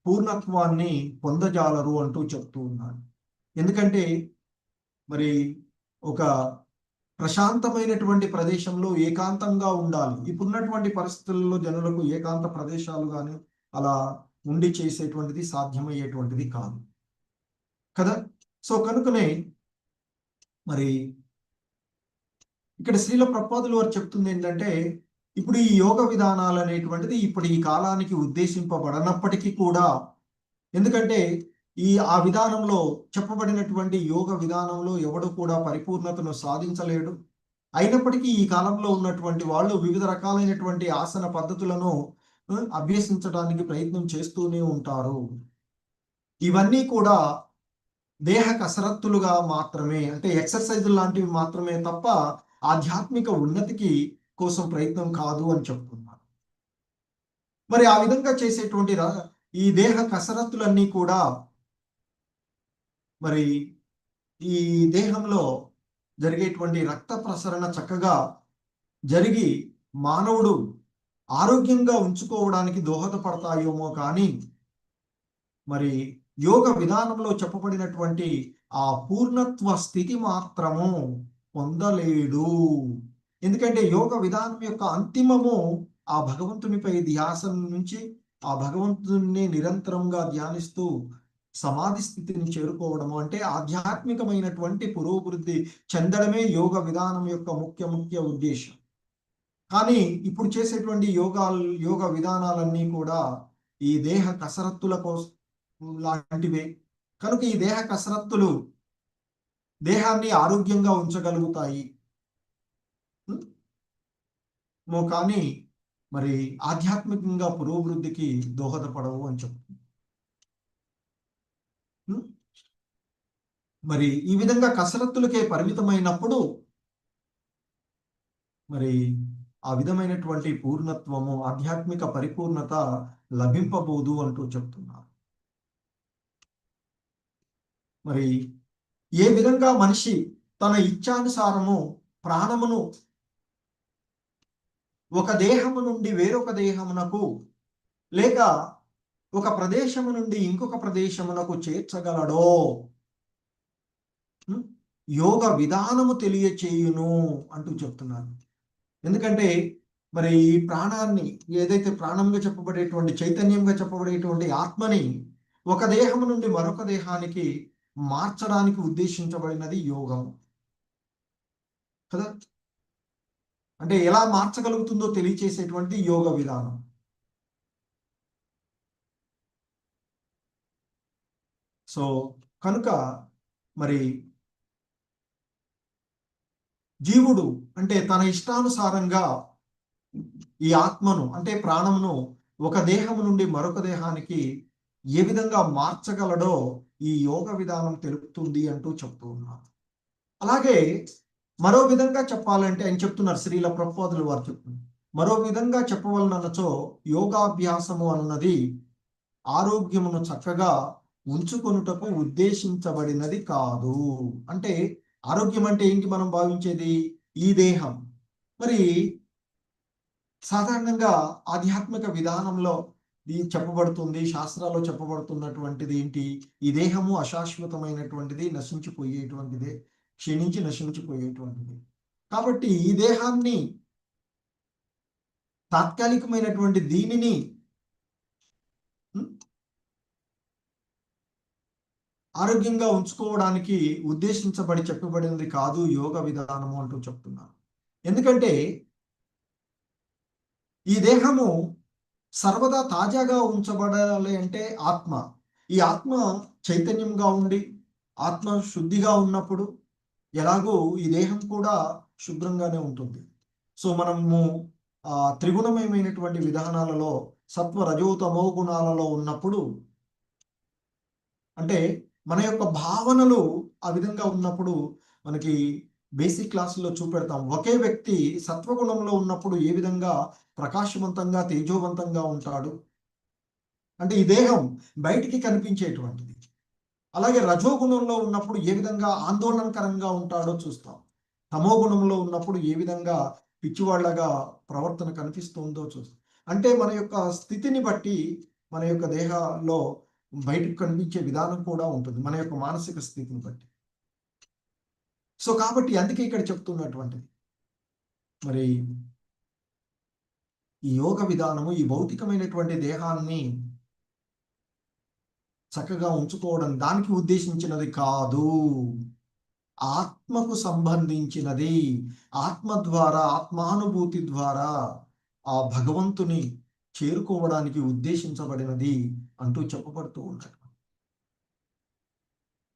Speaker 4: పూర్ణత్వాన్ని పొందజాలరు అంటూ చెప్తూ ఉన్నాను. ఎందుకంటే మరి ఒక ప్రశాంతమైనటువంటి ప్రదేశంలో ఏకాంతంగా ఉండాలి. ఇప్పుడున్నటువంటి పరిస్థితుల్లో జనులకు ఏకాంత ప్రదేశాలు కానీ అలా ఉండి చేసేటువంటిది సాధ్యమయ్యేటువంటిది కాదు కదా. సో కనుకనే మరి ఇక్కడ శ్రీల ప్రభుపాదుల వారు చెప్తుంది ఏంటంటే, ఇప్పుడు ఈ యోగ విధానాలు అనేటువంటిది ఇప్పుడు ఈ కాలానికి ఉద్దేశింపబడనప్పటికీ కూడా, ఎందుకంటే ఆ విధానంలో చెప్పబడినటువంటి యోగ విధానంలో ఎవడు కూడా పరిపూర్ణతను సాధించలేడు. అయినప్పటికీ ఈ కాలంలో ఉన్నటువంటి వాళ్ళు వివిధ రకాలైనటువంటి ఆసన పద్ధతులను అభ్యసించడానికి ప్రయత్నం చేస్తూనే ఉంటారు. ఇవన్నీ కూడా దేహ కసరత్తులుగా మాత్రమే, అంటే ఎక్సర్సైజ్ లాంటివి మాత్రమే తప్ప ఆధ్యాత్మిక ఉన్నతికి కోసం ప్రయత్నం కాదు అని చెప్తున్నారు. మరి ఆ విధంగా చేసేటువంటి ఈ దేహ కసరత్తులన్నీ కూడా మరి ఈ దేహంలో జరిగేటువంటి రక్త ప్రసరణ చక్కగా జరిగి మానవుడు ఆరోగ్యంగా ఉంచుకోవడానికి దోహదపడతాయేమో కానీ మరి యోగ విధానంలో చెప్పబడినటువంటి ఆ పూర్ణత్వ స్థితి మాత్రము పొందలేడు. ఎందుకంటే యోగ విధానం యొక్క అంతిమము ఆ భగవంతునిపై ధ్యాసం నుంచి ఆ భగవంతుని నిరంతరంగా ధ్యానిస్తూ సమాధి స్థితిని చేరుకోవడము, అంటే ఆధ్యాత్మికమైనటువంటి పురోభివృద్ధి చెందడమే యోగ విధానం యొక్క ముఖ్య ఉద్దేశం. కానీ ఇప్పుడు చేసేటువంటి యోగ విధానాలన్నీ కూడా ఈ దేహ కసరత్తుల కోసం లాంటివే. కనుక ఈ దేహ కసరత్తులు దేహాన్ని ఆరోగ్యంగా ఉంచగలుగుతాయి కానీ మరి ఆధ్యాత్మికంగా పురోభివృద్ధికి దోహదపడవు అని చెప్తుంది. మరి ఈ విధంగా కసరత్తులకే పరిమితమైనప్పుడు మరి ఆ విధమైనటువంటి పూర్ణత్వము, ఆధ్యాత్మిక పరిపూర్ణత లభింపబోదు అంటూ చెప్తున్నారు. మరి ఏ విధంగా మనిషి తన ఇచ్ఛానుసారము ప్రాణమును ఒక దేహము నుండి వేరొక దేహమునకు లేక ఒక ప్రదేశము నుండి ఇంకొక ప్రదేశమునకు చేర్చగలడో యోగ విధానము తెలియచేయును అంటూ చెప్తున్నారు. ఎందుకంటే మరి ఈ ప్రాణాన్ని, ఏదైతే ప్రాణంగా చెప్పబడేటువంటి, చైతన్యంగా చెప్పబడేటువంటి ఆత్మని ఒక దేహం నుండి మరొక దేహానికి మార్చడానికి ఉద్దేశించబడినది యోగం కదా. అంటే ఎలా మార్చగలుగుతుందో తెలియచేసేటువంటి యోగ విధానం. సో కనుక మరి జీవుడు అంటే తన ఇష్టానుసారంగా ఈ ఆత్మను అంటే ప్రాణమును ఒక దేహం నుండి మరొక దేహానికి ఏ విధంగా మార్చగలడో ఈ యోగ విధానం తెలుపుతుంది అంటూ చెప్తూ ఉన్నారు. అలాగే మరో విధంగా చెప్పాలంటే ఆయన చెప్తున్నారు, శ్రీల ప్రభుపాదులు వారు చెప్తున్నారు, మరో విధంగా చెప్పవలనచో యోగాభ్యాసము అన్నది ఆరోగ్యమును చక్కగా ఉంచుకొనుటకు ఉద్దేశించబడినది కాదు. అంటే ఆరోగ్యం అంటే ఏంటి మనం భావించేది? ఈ దేహం. మరి సాధారణంగా ఆధ్యాత్మిక విధానంలో ఇది చెప్పబడుతుంది, శాస్త్రాల్లో చెప్పబడుతున్నటువంటిది ఏంటి? ఈ దేహము అశాశ్వతమైనటువంటిది, నశించిపోయేటువంటిదే, క్షీణించి నశించిపోయేటువంటిది. కాబట్టి ఈ దేహాన్ని, తాత్కాలికమైనటువంటి దీనిని ఆరోగ్యంగా ఉంచుకోవడానికి ఉద్దేశించబడి చెప్పబడినది కాదు యోగ విధానము అంటూ చెప్తున్నారు. ఎందుకంటే ఈ దేహము సర్వదా తాజాగా ఉంచబడాలి అంటే ఆత్మ, ఈ ఆత్మ చైతన్యంగా ఉండి ఆత్మ శుద్ధిగా ఉన్నప్పుడు ఎలాగో ఈ దేహం కూడా శుభ్రంగానే ఉంటుంది. సో మనము త్రిగుణమయమైనటువంటి విధానాలలో సత్వ రజో తమో గుణాలలో ఉన్నప్పుడు, అంటే మన యొక్క భావనలు ఆ విధంగా ఉన్నప్పుడు మనకి బేసిక్ క్లాసుల్లో చూపెడతాం. ఒకే వ్యక్తి సత్వగుణంలో ఉన్నప్పుడు ఏ విధంగా ప్రకాశవంతంగా తేజోవంతంగా ఉంటాడు అంటే ఈ దేహం బయటికి కనిపించేటువంటిది. అలాగే రజోగుణంలో ఉన్నప్పుడు ఏ విధంగా ఆందోళనకరంగా ఉంటాడో చూస్తాం. తమో గుణంలో ఉన్నప్పుడు ఏ విధంగా పిచ్చివాళ్లగా ప్రవర్తన కనిపిస్తుందో చూస్తాం. అంటే మన యొక్క స్థితిని బట్టి మన యొక్క దేహంలో బయటకు కనిపించే విధానం కూడా ఉంటుంది, మన యొక్క మానసిక స్థితిని బట్టి. సో కాబట్టి అందుకే ఇక్కడ చెప్తున్నటువంటిది మరి ఈ యోగ విధానము ఈ భౌతికమైనటువంటి దేహాన్ని చక్కగా ఉంచుకోవడం దానికి ఉద్దేశించినది కాదు, ఆత్మకు సంబంధించినది. ఆత్మ ద్వారా, ఆత్మానుభూతి ద్వారా ఆ భగవంతుని చేరుకోవడానికి ఉద్దేశించబడినది అంటూ చెప్పబడుతూ ఉన్నాడు.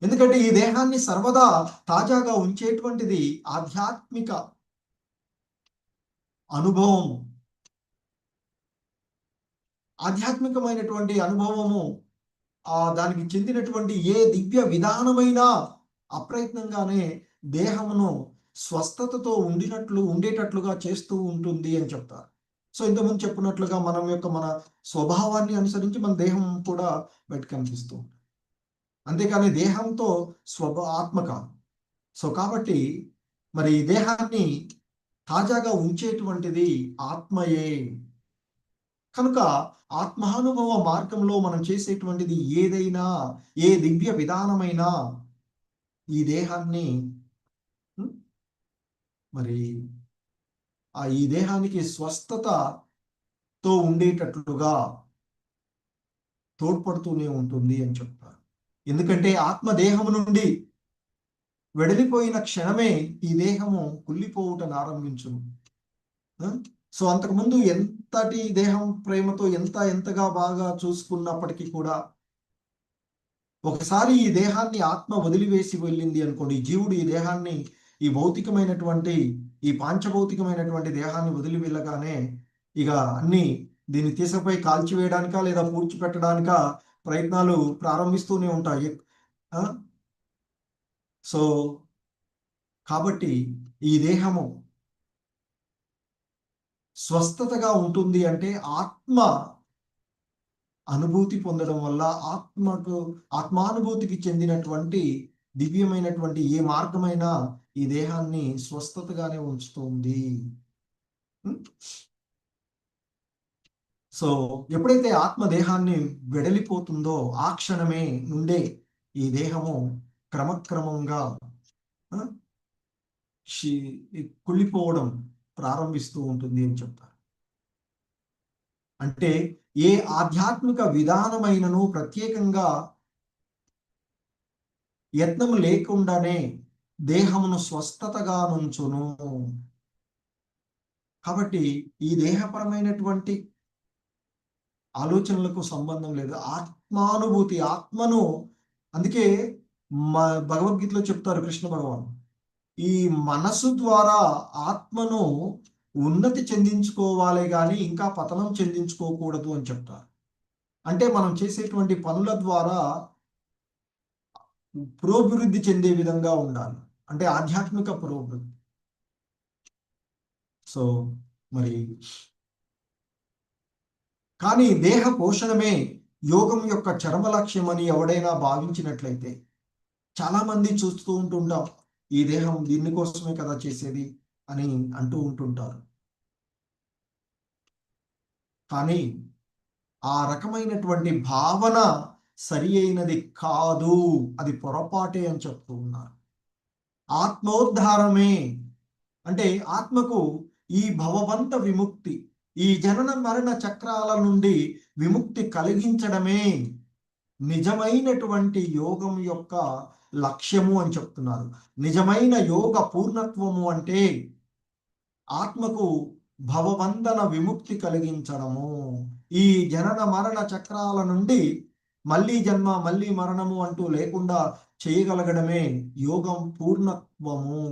Speaker 4: ఎందుకంటే ఈ దేహాన్ని సర్వదా తాజాగా ఉంచేటువంటిది ఆధ్యాత్మిక అనుభవం. ఆధ్యాత్మికమైనటువంటి అనుభవము దానికి చెందినటువంటి ఏ దివ్య విధానమైనా అప్రయత్నంగానే దేహమును స్వస్థతతో ఉండేటట్లుగా చేస్తూ ఉంటుంది అని చెప్తారు. సో ఇంతకుముందు చెప్పినట్లుగా మన స్వభావాన్ని అనుసరించి మన దేహం కూడా బయట కనిపిస్తూ ఉంటుంది, అంతేకాని దేహంతో ఆత్మ కాదు. సో కాబట్టి మరి దేహాన్ని తాజాగా ఉంచేటువంటిది ఆత్మయే. కనుక ఆత్మానుభవ మార్గంలో మనం చేసేటువంటిది ఏదైనా, ఏ దివ్య విధానమైనా ఈ దేహాన్ని మరి ఈ దేహానికి స్వస్థతతో ఉండేటట్లుగా తోడ్పడుతూనే ఉంటుంది అని చెప్తారు. ఎందుకంటే ఆత్మ దేహము నుండి వెడలిపోయిన క్షణమే ఈ దేహము కుళ్ళిపోవుటను ఆరంభించును. సో అంతకుముందు ఎంతటి దేహం ప్రేమతో ఎంతగా బాగా చూసుకున్నప్పటికీ కూడా ఒకసారి ఈ దేహాన్ని ఆత్మ వదిలివేసి వెళ్ళింది అనుకోండి, జీవుడు ఈ దేహాన్ని, ఈ భౌతికమైనటువంటి, ఈ పాంచభౌతికమైనటువంటి దేహాన్ని వదిలి వెళ్ళగానే ఇక అన్ని దీన్ని తీసుకుపోయి కాల్చివేయడానికా లేదా పూడ్చిపెట్టడానికా ప్రయత్నాలు ప్రారంభిస్తూనే ఉంటాయి. సో కాబట్టి ఈ దేహము స్వస్థతగా ఉంటుంది అంటే ఆత్మ అనుభూతి పొందడం వల్ల, ఆత్మానుభూతికి చెందినటువంటి దివ్యమైనటువంటి ఏ మార్గమైనా ఈ దేహాన్ని స్వస్థతగానే ఉంచుతుంది. సో ఎప్పుడైతే ఆత్మ దేహాన్ని వెడలిపోతుందో ఆ క్షణమే నుండే ఈ దేహము క్రమక్రమంగా కుళ్ళిపోవడం ప్రారంభిస్తూ ఉంటుంది అని చెప్తారు. అంటే ఏ ఆధ్యాత్మిక విధానమైనను ప్రత్యేకంగా యత్నము లేకుండానే దేహమును స్వస్థతగా నుంచును. కాబట్టి ఈ దేహపరమైనటువంటి ఆలోచనలకు సంబంధం లేదు. ఆత్మానుభూతి, ఆత్మను, అందుకే భగవద్గీతలో చెప్తారు కృష్ణ భగవాన్, ఈ మనసు ద్వారా ఆత్మను ఉన్నతి చెందించుకోవాలి కానీ ఇంకా పతనం చెందించుకోకూడదు అని చెప్తారు. అంటే మనం చేసేటువంటి పనుల ద్వారా పురోభివృద్ధి చెందే విధంగా ఉండాలి, అంటే ఆధ్యాత్మిక పురోభివృద్ధి. సో మరి కానీ దేహ పోషణమే యోగం యొక్క చరమ లక్ష్యం అని ఎవడైనా భావించినట్లయితే, చాలా మంది చూస్తూ ఉంటుంటాం, ఈ దేహం దీనికోసమే కదా చేసేది అని అంటూ ఉంటుంటారు. కానీ ఆ రకమైనటువంటి భావన సరి అయినది కాదు, అది పొరపాటే అని చెప్తూ ఉన్నారు. ఆత్మోద్ధారమే అంటే ఆత్మకు ఈ భవబంధ విముక్తి, ఈ జనన మరణ చక్రాల నుండి విముక్తి కలిగించడమే నిజమైనటువంటి యోగం యొక్క లక్ష్యము అని చెప్తున్నారు. నిజమైన యోగ పూర్ణత్వము అంటే ఆత్మకు భవబంధన విముక్తి కలిగించడము, ఈ జనన మరణ చక్రాల నుండి మళ్ళీ జన్మ మళ్ళీ మరణము అంటూ లేకుండా చేయగలగడమే యోగం పూర్ణత్వము.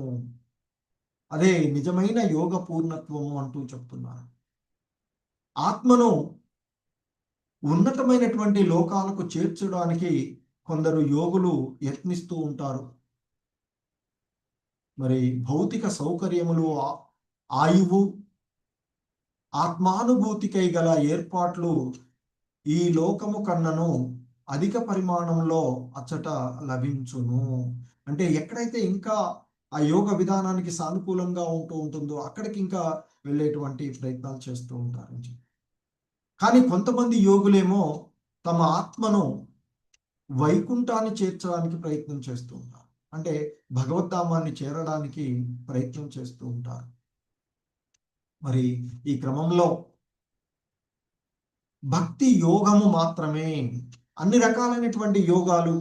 Speaker 4: అదే నిజమైన యోగ పూర్ణత్వము అంటూ చెప్తున్నారు. ఆత్మను ఉన్నతమైనటువంటి లోకాలకు చేర్చడానికి కొందరు యోగులు యత్నిస్తూ ఉంటారు. మరి భౌతిక సౌకర్యములు, ఆయువు, ఆత్మానుభూతికై గల ఏర్పాట్లు ఈ లోకము కన్నను అధిక పరిమాణంలో అచ్చట లభించును. అంటే ఎక్కడైతే ఇంకా ఆ యోగ విధానానికి సానుకూలంగా ఉంటుందో అక్కడికి ఇంకా వెళ్ళేటువంటి ప్రయత్నాలు చేస్తూ ఉంటారు. కానీ కొంతమంది యోగులేమో తమ ఆత్మను వైకుంఠాన్ని చేర్చడానికి ప్రయత్నం చేస్తూ ఉంటారు, అంటే భగవద్ధామాన్ని చేరడానికి ప్రయత్నం చేస్తూ ఉంటారు. మరి ఈ క్రమంలో భక్తి యోగము మాత్రమే, అన్ని రకాలైనటువంటి యోగాలు,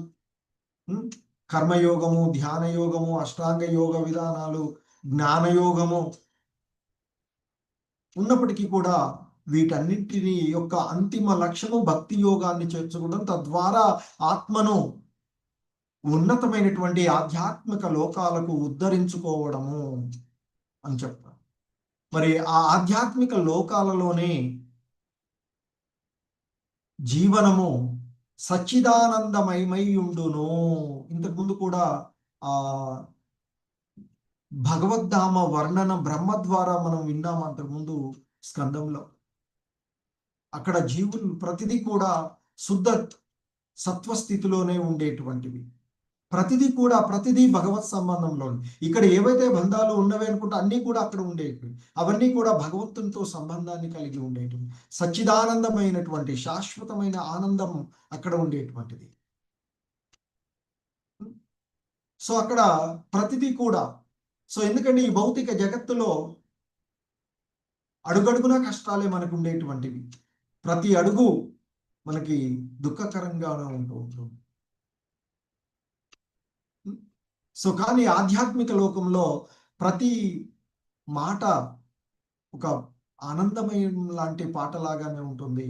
Speaker 4: కర్మయోగము, ధ్యాన యోగము, అష్టాంగ యోగ విధానాలు, జ్ఞానయోగము ఉన్నప్పటికీ కూడా వీటన్నింటినీ యొక్క అంతిమ లక్ష్యము భక్తి యోగాన్ని చేర్చుకోవడం, తద్వారా ఆత్మను ఉన్నతమైనటువంటి ఆధ్యాత్మిక లోకాలకు ఉద్ధరించుకోవడము అని చెప్తారు. మరి ఆ ఆధ్యాత్మిక లోకాలలోనే జీవనము సచ్చిదానందమయమై ఉండును. ఇంతకుముందు కూడా ఆ భగవద్ధామ వర్ణన బ్రహ్మ ద్వారా మనం విన్నాము అంతకుముందు స్కందంలో. అక్కడ జీవులు ప్రతిదీ కూడా శుద్ధ సత్వస్థితిలోనే ఉండేటువంటివి, ప్రతిదీ భగవత్ సంబంధంలో. ఇక్కడ ఏవైతే బంధాలు ఉన్నవి అనుకుంటే అన్నీ కూడా అక్కడ ఉండేటివి, అవన్నీ కూడా భగవంతునితో సంబంధాన్ని కలిగి ఉండేటివి. సచ్చిదానందమైనటువంటి శాశ్వతమైన ఆనందం అక్కడ ఉండేటువంటిది. సో అక్కడ ప్రతిదీ కూడా, సో ఎందుకంటే ఈ భౌతిక జగత్తులో అడుగడుగునా కష్టాలే మనకు ఉండేటువంటివి, ప్రతి అడుగు మనకి దుఃఖకరంగానే ఉంటూ ఉంటుంది. సో కానీ ఆధ్యాత్మిక లోకంలో ప్రతి మాట ఒక ఆనందమయం లాంటి పాటలాగానే ఉంటుంది,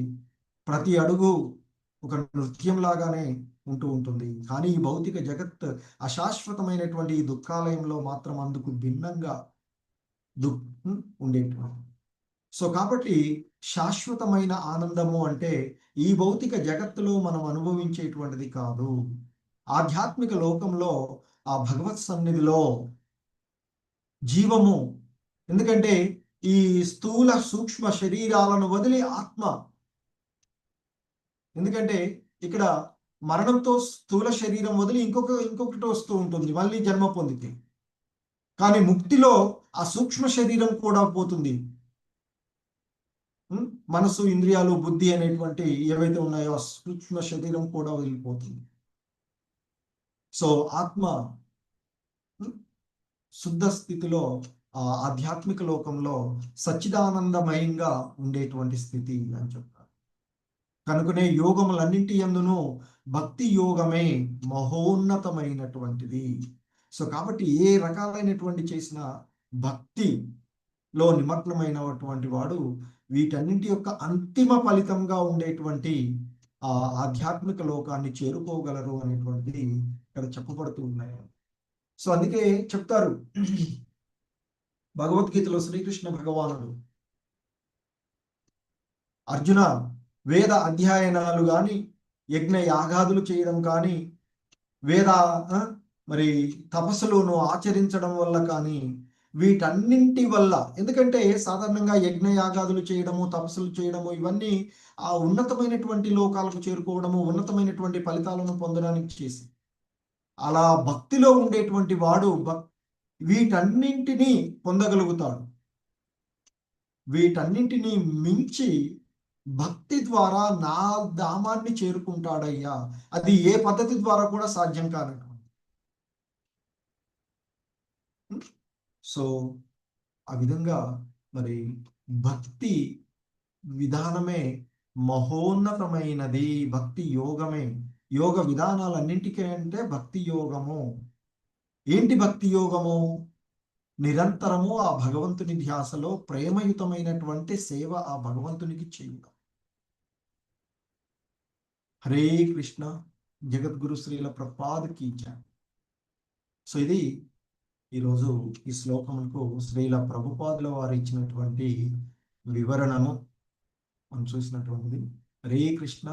Speaker 4: ప్రతి అడుగు ఒక నృత్యం లాగానే ఉంటూ ఉంటుంది. కానీ ఈ భౌతిక జగత్ అశాశ్వతమైనటువంటి ఈ దుఃఖాలయంలో మాత్రం అందుకు భిన్నంగా ఉండేటువంటి. సో కాబట్టి శాశ్వతమైన ఆనందము అంటే ఈ భౌతిక జగత్తులో మనం అనుభవించేటువంటిది కాదు. ఆధ్యాత్మిక లోకంలో ఆ భగవత్ సన్నిధిలో జీవము, ఎందుకంటే ఈ స్థూల సూక్ష్మ శరీరాలను వదిలి ఆత్మ, ఎందుకంటే ఇక్కడ మరణంతో స్థూల శరీరం వదిలి ఇంకొకటి వస్తూ ఉంటుంది మళ్ళీ జన్మ పొందితే. కానీ ముక్తిలో ఆ సూక్ష్మ శరీరం కూడా పోతుంది, మనసు, ఇంద్రియాలు, బుద్ధి అనేటువంటి ఏవైతే ఉన్నాయో ఆ సూక్ష్మ శరీరం కూడా వదిలిపోతుంది. సో ఆత్మ శుద్ధ స్థితిలో ఆ ఆధ్యాత్మిక లోకంలో సచ్చిదానందమయంగా ఉండేటువంటి స్థితి అని చెప్తారు. కనుకనే యోగములన్నింటి యందును భక్తి యోగమే మహోన్నతమైనటువంటిది. సో కాబట్టి ఏ రకాలైనటువంటి చేసిన భక్తిలో నిమగ్నమైనటువంటి వాడు వీటన్నింటి యొక్క అంతిమ ఫలితంగా ఉండేటువంటి ఆ ఆధ్యాత్మిక లోకాన్ని చేరుకోగలరు అనేటువంటిది ఇక్కడ చెప్పబడుతూ ఉన్నాయి. సో అందుకే చెప్తారు భగవద్గీతలో శ్రీకృష్ణ భగవానుడు, అర్జున, వేద అధ్యయనాలు కానీ, యజ్ఞ యాగాదులు చేయడం కానీ, వేద మరి తపస్సులను ఆచరించడం వల్ల కానీ, వీటన్నింటి వల్ల, ఎందుకంటే సాధారణంగా యజ్ఞ యాగాదులు చేయడము, తపస్సులు చేయడము, ఇవన్నీ ఆ ఉన్నతమైనటువంటి లోకాలకు చేరుకోవడము, ఉన్నతమైనటువంటి ఫలితాలను పొందడానికి చేసి, అలా భక్తిలో ఉండేటువంటి వాడు వీటన్నింటినీ పొందగలుగుతాడు. వీటన్నింటినీ మించి భక్తి ద్వారా నా ధామాన్ని చేరుకుంటాడయ్యా. అది ఏ పద్ధతి ద్వారా కూడా సాధ్యం కానటువంటి. సో ఆ విధంగా మరి భక్తి విధానమే మహోన్నతమైనది. భక్తి యోగమే, యోగ విధానాలన్నింటికంటే భక్తి యోగము. ఏంటి భక్తి యోగము? నిరంతరము ఆ భగవంతుని ధ్యాసలో ప్రేమయుతమైనటువంటి సేవ ఆ భగవంతునికి చేయడం. హరే కృష్ణ. జగద్గురు శ్రీల ప్రభుపాద్ కీ జై. సో ఇది ఈరోజు ఈ శ్లోకములకు శ్రీల ప్రభుపాదుల వారు ఇచ్చినటువంటి వివరణము మనం చూసినటువంటిది. హరే కృష్ణ.